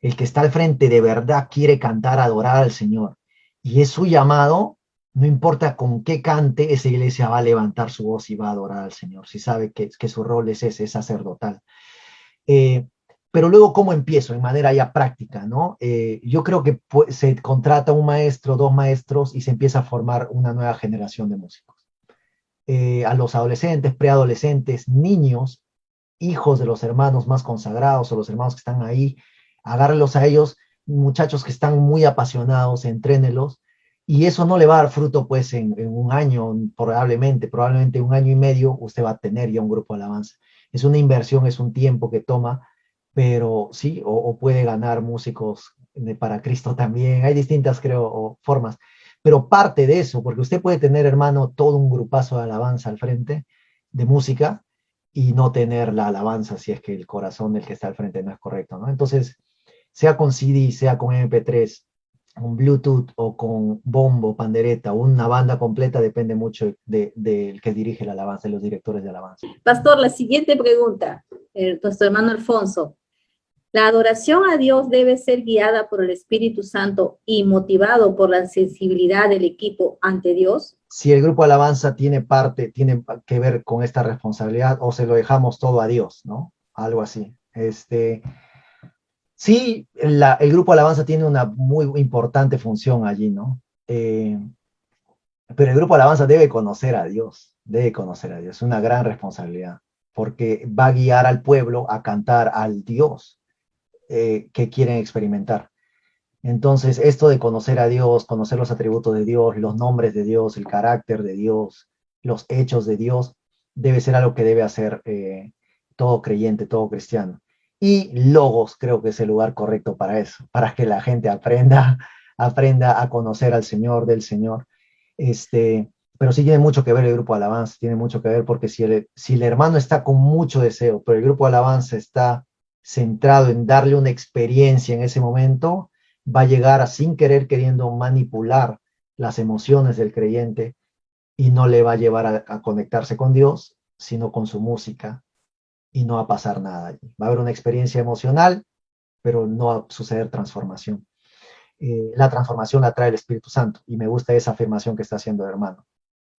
El que está al frente de verdad quiere cantar, adorar al Señor. Y es su llamado, no importa con qué cante, esa iglesia va a levantar su voz y va a adorar al Señor, si sabe que su rol es ese, es sacerdotal. Pero luego, ¿cómo empiezo? En manera ya práctica, ¿no? Yo creo que se contrata un maestro, 2 maestros, y se empieza a formar una nueva generación de músicos. A los adolescentes, preadolescentes, niños, hijos de los hermanos más consagrados o los hermanos que están ahí, agárrelos a ellos, muchachos que están muy apasionados, entrénelos, y eso no le va a dar fruto pues en un año, probablemente 1 año y medio, usted va a tener ya un grupo de alabanza. Es una inversión, es un tiempo que toma, pero sí, o puede ganar músicos para Cristo también, hay distintas, creo, formas, pero parte de eso, porque usted puede tener, hermano, todo un grupazo de alabanza al frente, de música, y no tener la alabanza si es que el corazón del que está al frente no es correcto, ¿no? Entonces, sea con CD, sea con MP3, con Bluetooth o con bombo, pandereta, una banda completa, depende mucho del que dirige la alabanza, de los directores de alabanza. Pastor, la siguiente pregunta, nuestro hermano Alfonso. ¿La adoración a Dios debe ser guiada por el Espíritu Santo y motivado por la sensibilidad del equipo ante Dios? Si el grupo de alabanza tiene que ver con esta responsabilidad, o se lo dejamos todo a Dios, ¿no? Algo así. Sí, el grupo de alabanza tiene una muy importante función allí, ¿no? Pero el grupo de alabanza debe conocer a Dios, es una gran responsabilidad, porque va a guiar al pueblo a cantar al Dios que quieren experimentar. Entonces, esto de conocer a Dios, conocer los atributos de Dios, los nombres de Dios, el carácter de Dios, los hechos de Dios, debe ser algo que debe hacer todo creyente, todo cristiano. Y Logos creo que es el lugar correcto para eso, para que la gente aprenda a conocer al Señor, del Señor. Pero sí tiene mucho que ver el grupo de alabanza, tiene mucho que ver porque si el hermano está con mucho deseo, pero el grupo de alabanza está centrado en darle una experiencia en ese momento, va a llegar a, sin querer, queriendo manipular las emociones del creyente y no le va a llevar a conectarse con Dios, sino con su música, y no va a pasar nada allí. Va a haber una experiencia emocional, pero no va a suceder transformación. La transformación la trae el Espíritu Santo, y me gusta esa afirmación que está haciendo el hermano.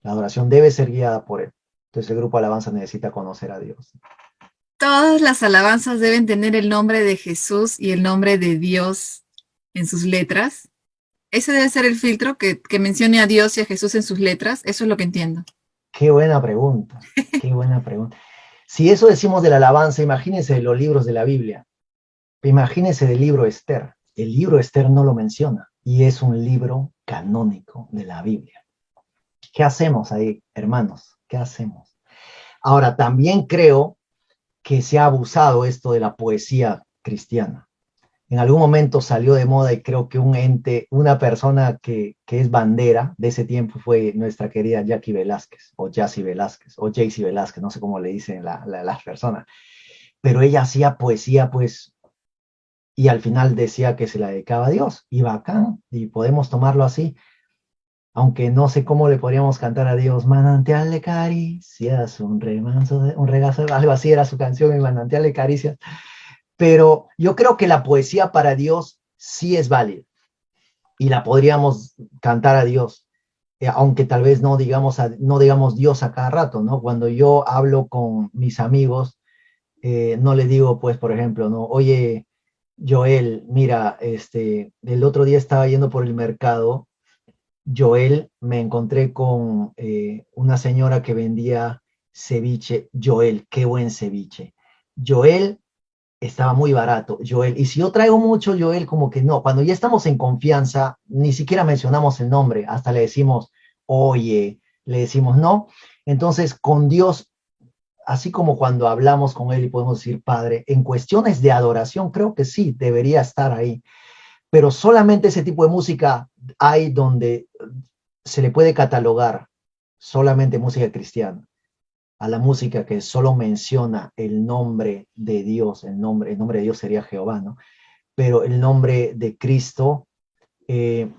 La adoración debe ser guiada por él. Entonces el grupo de alabanza necesita conocer a Dios. Todas las alabanzas deben tener el nombre de Jesús y el nombre de Dios en sus letras. Ese debe ser el filtro, que mencione a Dios y a Jesús en sus letras. Eso es lo que entiendo. Qué buena pregunta, qué buena pregunta. Si eso decimos de la alabanza, imagínense de los libros de la Biblia. Imagínense del libro Esther. El libro Esther no lo menciona, y es un libro canónico de la Biblia. ¿Qué hacemos ahí, hermanos? ¿Qué hacemos? Ahora, también creo que se ha abusado esto de la poesía cristiana. En algún momento salió de moda, y creo que una persona que es bandera de ese tiempo fue nuestra querida Jackie Velázquez, o Jassy Velázquez, o Jaycee Velázquez, no sé cómo le dicen las personas. Pero ella hacía poesía, pues, y al final decía que se la dedicaba a Dios, y bacán, y podemos tomarlo así. Aunque no sé cómo le podríamos cantar a Dios, manantial de caricias, un regazo, algo así era su canción, el manantial de caricias. Pero yo creo que la poesía para Dios sí es válida, y la podríamos cantar a Dios, aunque tal vez no digamos Dios a cada rato, ¿no? Cuando yo hablo con mis amigos, no le digo, pues, por ejemplo, ¿no? Oye, Joel, mira, el otro día estaba yendo por el mercado, Joel, me encontré con una señora que vendía ceviche. Joel, qué buen ceviche. Joel estaba muy barato, Joel. Y si yo traigo mucho Joel, como que no, cuando ya estamos en confianza, ni siquiera mencionamos el nombre, hasta le decimos, oye, le decimos no. Entonces, con Dios, así como cuando hablamos con Él y podemos decir Padre, en cuestiones de adoración, creo que sí, debería estar ahí. Pero solamente ese tipo de música hay donde se le puede catalogar solamente música cristiana, a la música que solo menciona el nombre de Dios, el nombre de Dios sería Jehová, ¿no? Pero el nombre de Cristo, esa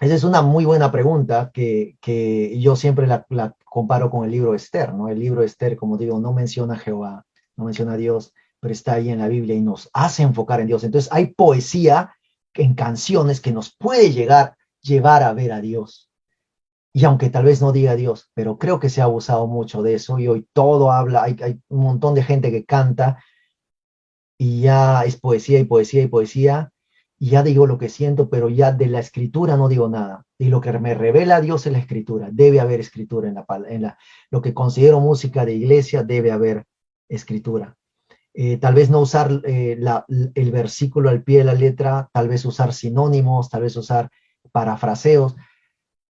es una muy buena pregunta que yo siempre la comparo con el libro de Esther, ¿no? El libro de Esther, como digo, no menciona a Jehová, no menciona a Dios, pero está ahí en la Biblia y nos hace enfocar en Dios. Entonces hay poesía en canciones que nos puede llevar a ver a Dios. Y aunque tal vez no diga Dios, pero creo que se ha abusado mucho de eso y hoy todo habla, hay un montón de gente que canta y ya es poesía y poesía y poesía, y ya digo lo que siento, pero ya de la escritura no digo nada. Y lo que me revela Dios es la escritura. Debe haber escritura lo que considero música de iglesia, debe haber escritura. Tal vez no usar el versículo al pie de la letra, tal vez usar sinónimos, tal vez usar parafraseos,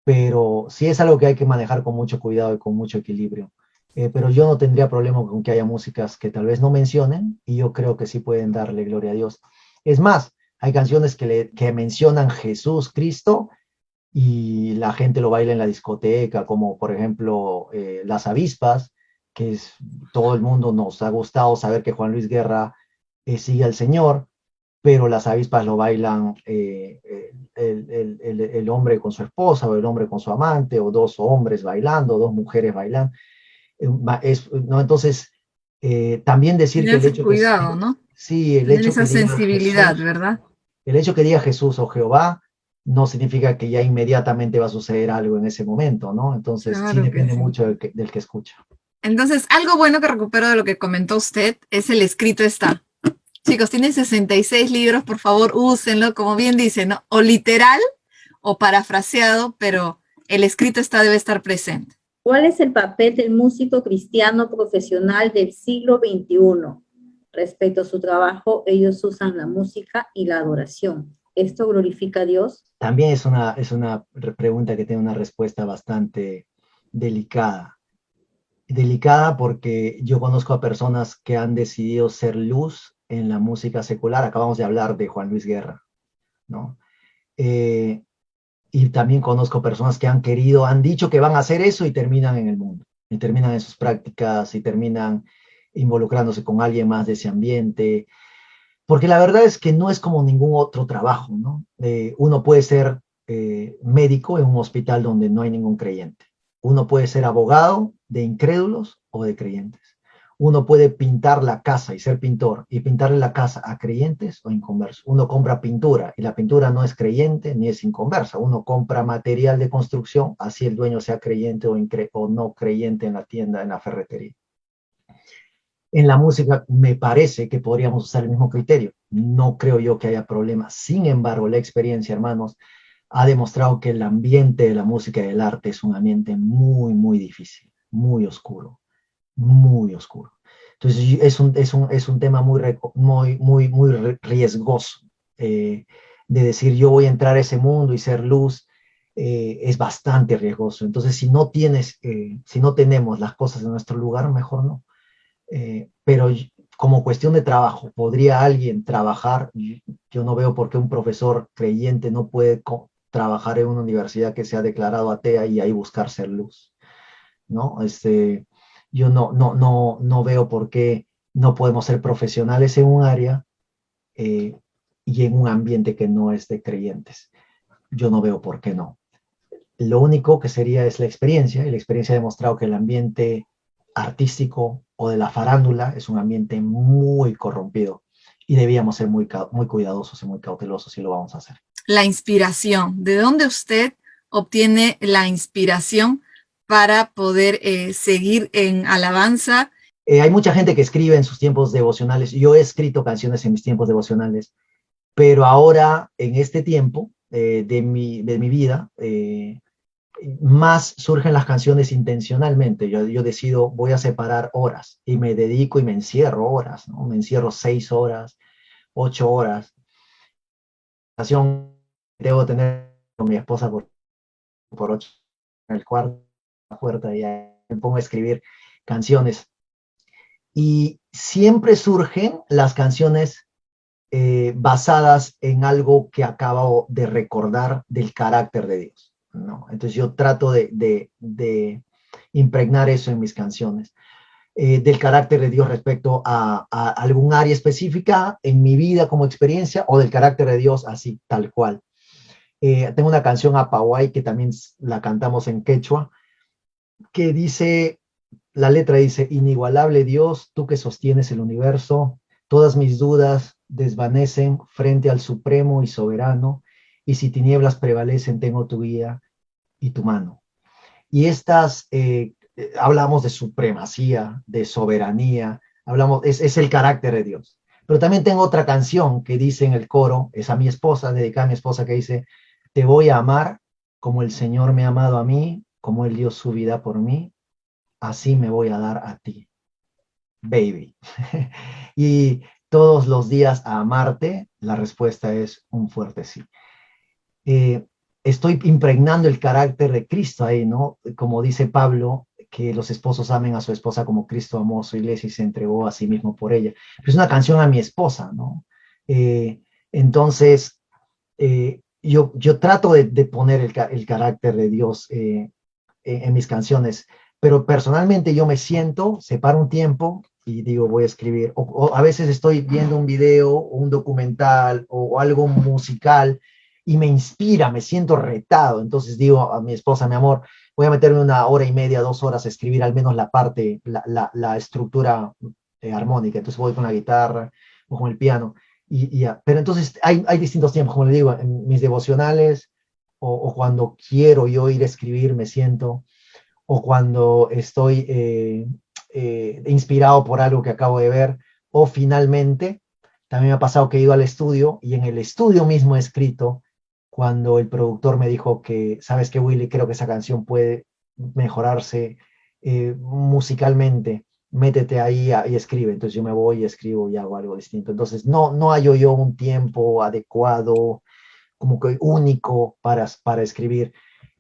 pero sí es algo que hay que manejar con mucho cuidado y con mucho equilibrio. Pero yo no tendría problema con que haya músicas que tal vez no mencionen, y yo creo que sí pueden darle gloria a Dios. Es más, hay canciones que mencionan Jesús, Cristo, y la gente lo baila en la discoteca, como por ejemplo Las Avispas, que es, todo el mundo nos ha gustado saber que Juan Luis Guerra sigue al Señor, pero Las Avispas lo bailan el hombre con su esposa, o el hombre con su amante, o dos hombres bailando, dos mujeres bailando. ¿No? Entonces, también decir Tener que el ese hecho cuidado, que, ¿no? sí, el Tener hecho esa que diga sensibilidad, Jesús, ¿verdad? el hecho que diga Jesús o Jehová no significa que ya inmediatamente va a suceder algo en ese momento, ¿no? Entonces, sí Claro que depende sí. mucho del que escucha. Entonces, algo bueno que recupero de lo que comentó usted es el escrito está. Chicos, tienen 66 libros, por favor, úsenlo, como bien dicen, ¿no? O literal o parafraseado, pero el escrito está debe estar presente. ¿Cuál es el papel del músico cristiano profesional del siglo XXI? Respecto a su trabajo, ellos usan la música y la adoración. ¿Esto glorifica a Dios? También es una pregunta que tiene una respuesta bastante delicada. Delicada porque yo conozco a personas que han decidido ser luz en la música secular. Acabamos de hablar de Juan Luis Guerra, ¿no? Y también conozco personas que han dicho que van a hacer eso y terminan en el mundo, y terminan en sus prácticas y terminan involucrándose con alguien más de ese ambiente, porque la verdad es que no es como ningún otro trabajo, ¿no? Uno puede ser médico en un hospital donde no hay ningún creyente, uno puede ser abogado de incrédulos o de creyentes, uno puede pintar la casa y ser pintor y pintarle la casa a creyentes o inconversos. Uno compra pintura y la pintura no es creyente ni es inconversa. Uno compra material de construcción, así el dueño sea creyente o no creyente en la tienda, en la ferretería. En la música me parece que podríamos usar el mismo criterio. No creo yo que haya problema. Sin embargo, la experiencia, hermanos, ha demostrado que el ambiente de la música y del arte es un ambiente muy, muy difícil, muy oscuro. Muy oscuro. Entonces es un tema muy riesgoso de decir yo voy a entrar a ese mundo y ser luz, es bastante riesgoso. Entonces si no tenemos las cosas en nuestro lugar, mejor no. Pero como cuestión de trabajo, ¿podría alguien trabajar? Yo no veo por qué un profesor creyente no puede trabajar en una universidad que se ha declarado atea y ahí buscar ser luz, ¿no? Yo no veo por qué no podemos ser profesionales en un área y en un ambiente que no es de creyentes. Yo no veo por qué no. Lo único que sería es la experiencia, y la experiencia ha demostrado que el ambiente artístico o de la farándula es un ambiente muy corrompido y debíamos ser muy cuidadosos y muy cautelosos si lo vamos a hacer. La inspiración. ¿De dónde usted obtiene la inspiración para poder seguir en alabanza? Hay mucha gente que escribe en sus tiempos devocionales. Yo he escrito canciones en mis tiempos devocionales pero ahora, en este tiempo de mi vida, más surgen las canciones intencionalmente. Yo decido, voy a separar horas y me dedico y me encierro horas, ¿no? Me encierro 6 horas, 8 horas. La canción que debo tener con mi esposa por 8 en el cuarto, la puerta, y ahí me pongo a escribir canciones. Y siempre surgen las canciones basadas en algo que acabo de recordar del carácter de Dios, ¿no? Entonces yo trato de impregnar eso en mis canciones, del carácter de Dios respecto a algún área específica en mi vida como experiencia, o del carácter de Dios así, tal cual. Tengo una canción Apahuay que también la cantamos en quechua, que dice, la letra dice: inigualable Dios, tú que sostienes el universo, todas mis dudas desvanecen frente al supremo y soberano, y si tinieblas prevalecen, tengo tu guía y tu mano. Y estas, hablamos de supremacía, de soberanía, es el carácter de Dios. Pero también tengo otra canción que dice en el coro, es a mi esposa, dedicada a mi esposa, que dice: te voy a amar como el Señor me ha amado a mí, como Él dio su vida por mí, así me voy a dar a ti, baby. Y todos los días a amarte, la respuesta es un fuerte sí. Estoy impregnando el carácter de Cristo ahí, ¿no? Como dice Pablo, que los esposos amen a su esposa como Cristo amó a su iglesia y se entregó a sí mismo por ella. Es una canción a mi esposa, ¿no? Entonces, yo trato de poner el carácter de Dios en mis canciones, pero personalmente yo me siento, separo un tiempo y digo, voy a escribir, o a veces estoy viendo un video o un documental o algo musical y me inspira, me siento retado, entonces digo a mi esposa: mi amor, voy a meterme 1 hora y media, 2 horas a escribir al menos la parte, la estructura armónica. Entonces voy con la guitarra o con el piano, pero entonces hay distintos tiempos, como le digo, en mis devocionales, o cuando quiero yo ir a escribir, me siento, o cuando estoy inspirado por algo que acabo de ver, o finalmente, también me ha pasado que he ido al estudio y en el estudio mismo he escrito, cuando el productor me dijo que, ¿sabes qué, Willy? Creo que esa canción puede mejorarse musicalmente, métete ahí y escribe. Entonces yo me voy y escribo y hago algo distinto. Entonces no hallo yo un tiempo adecuado, como que único para escribir.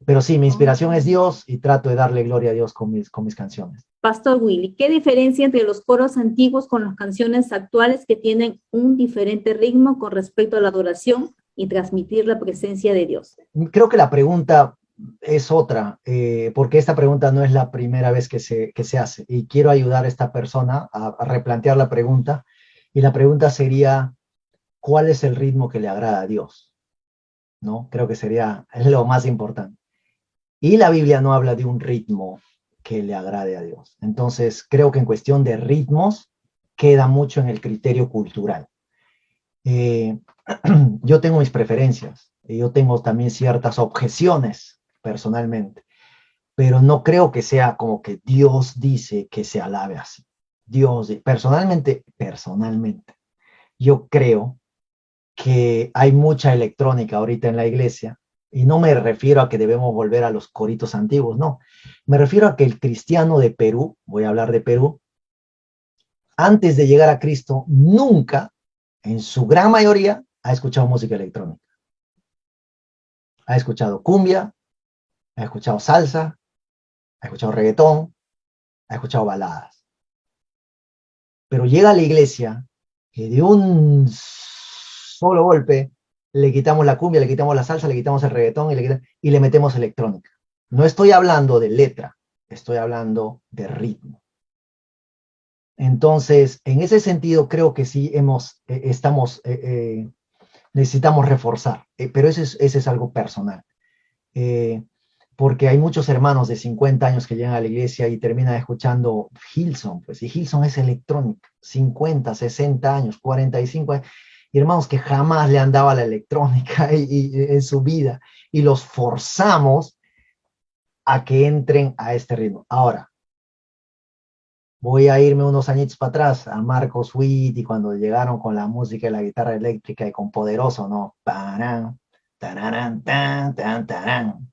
Pero sí, mi inspiración es Dios y trato de darle gloria a Dios con mis canciones. Pastor Willy, ¿qué diferencia entre los coros antiguos con las canciones actuales que tienen un diferente ritmo con respecto a la adoración y transmitir la presencia de Dios? Creo que la pregunta es otra, porque esta pregunta no es la primera vez que se hace, y quiero ayudar a esta persona a replantear la pregunta, y la pregunta sería: ¿cuál es el ritmo que le agrada a Dios? ¿No? Creo que sería lo más importante. Y la Biblia no habla de un ritmo que le agrade a Dios. Entonces, creo que en cuestión de ritmos, queda mucho en el criterio cultural. Yo tengo mis preferencias, y yo tengo también ciertas objeciones personalmente, pero no creo que sea como que Dios dice que se alabe así. Personalmente, yo creo que hay mucha electrónica ahorita en la iglesia, y no me refiero a que debemos volver a los coritos antiguos, no. Me refiero a que el cristiano de Perú, voy a hablar de Perú, antes de llegar a Cristo, nunca, en su gran mayoría, ha escuchado música electrónica. Ha escuchado cumbia, ha escuchado salsa, ha escuchado reggaetón, ha escuchado baladas. Pero llega a la iglesia y de un solo golpe le quitamos la cumbia, le quitamos la salsa, le quitamos el reggaetón y le metemos electrónica. No estoy hablando de letra, estoy hablando de ritmo. Entonces, en ese sentido, creo que sí necesitamos reforzar, pero ese es algo personal. Porque hay muchos hermanos de 50 años que llegan a la iglesia y terminan escuchando Hillsong, pues, y Hillsong es electrónica, 50, 60 años, 45 años, y hermanos que jamás le han dado a la electrónica en su vida, y los forzamos a que entren a este ritmo. Ahora, Voy a irme unos añitos para atrás, a Marcos Witt, y cuando llegaron con la música y la guitarra eléctrica y con Poderoso, ¿no? Parán, tararán, tan, tan, tarán,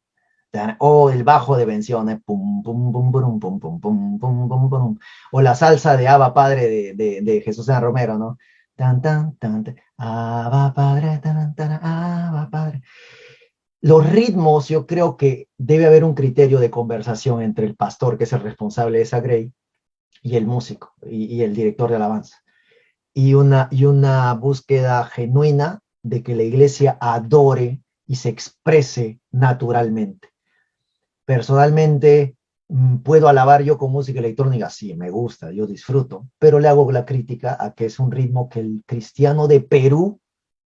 tarán. O el bajo de Bención, pum, pum, pum, pum, pum, pum, pum, pum, pum, pum. O la salsa de Abba Padre de Jesús San Romero, ¿no? Tan, tan, tan, tan, Abba Padre, tan, tan, Abba Padre. Los ritmos, yo creo que debe haber un criterio de conversación entre el pastor, que es el responsable de esa grey, y el músico y el director de alabanza. Y una búsqueda genuina de que la iglesia adore y se exprese naturalmente. Personalmente, puedo alabar yo con música electrónica, sí, me gusta, yo disfruto, pero le hago la crítica a que es un ritmo que el cristiano de Perú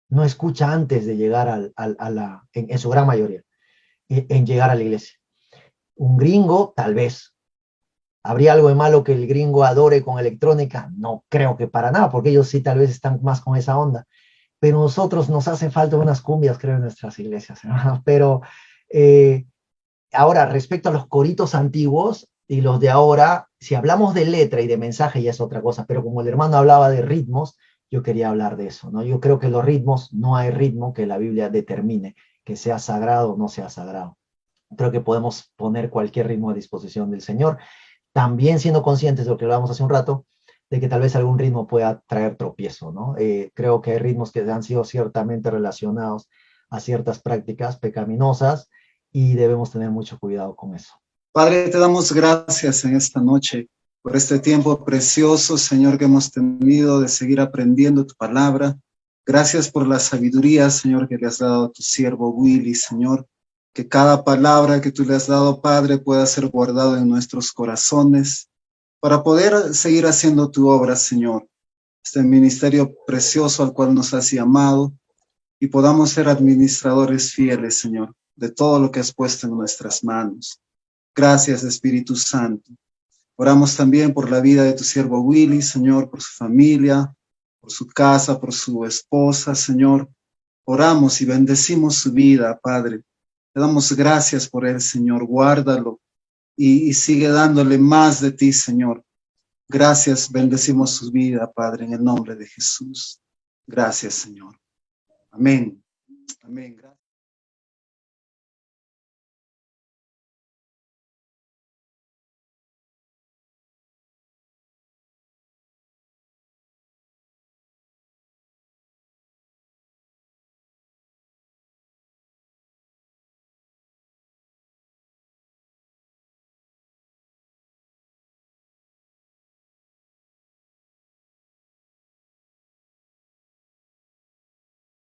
no escucha antes de llegar en su gran mayoría, en llegar a la iglesia. Un gringo, tal vez. ¿Habría algo de malo que el gringo adore con electrónica? No creo que para nada, porque ellos sí tal vez están más con esa onda. Pero nosotros nos hacen falta unas cumbias, creo, en nuestras iglesias, hermanos. Pero ahora, respecto a los coritos antiguos y los de ahora, si hablamos de letra y de mensaje ya es otra cosa, pero como el hermano hablaba de ritmos, yo quería hablar de eso, ¿no? Yo creo que los ritmos, no hay ritmo que la Biblia determine que sea sagrado o no sea sagrado. Creo que podemos poner cualquier ritmo a disposición del Señor, también siendo conscientes de lo que hablábamos hace un rato, de que tal vez algún ritmo pueda traer tropiezo, ¿no? Creo que hay ritmos que han sido ciertamente relacionados a ciertas prácticas pecaminosas y debemos tener mucho cuidado con eso. Padre, te damos gracias en esta noche por este tiempo precioso, Señor, que hemos tenido de seguir aprendiendo tu palabra. Gracias por la sabiduría, Señor, que le has dado a tu siervo Willy, Señor. Que cada palabra que tú le has dado, Padre, pueda ser guardado en nuestros corazones para poder seguir haciendo tu obra, Señor. Este ministerio precioso al cual nos has llamado y podamos ser administradores fieles, Señor, de todo lo que has puesto en nuestras manos. Gracias, Espíritu Santo. Oramos también por la vida de tu siervo Willy, Señor, por su familia, por su casa, por su esposa, Señor. Oramos y bendecimos su vida, Padre. Te damos gracias por él, Señor. Guárdalo y sigue dándole más de ti, Señor. Gracias, bendecimos su vida, Padre, en el nombre de Jesús. Gracias, Señor. Amén. Amén. Gracias.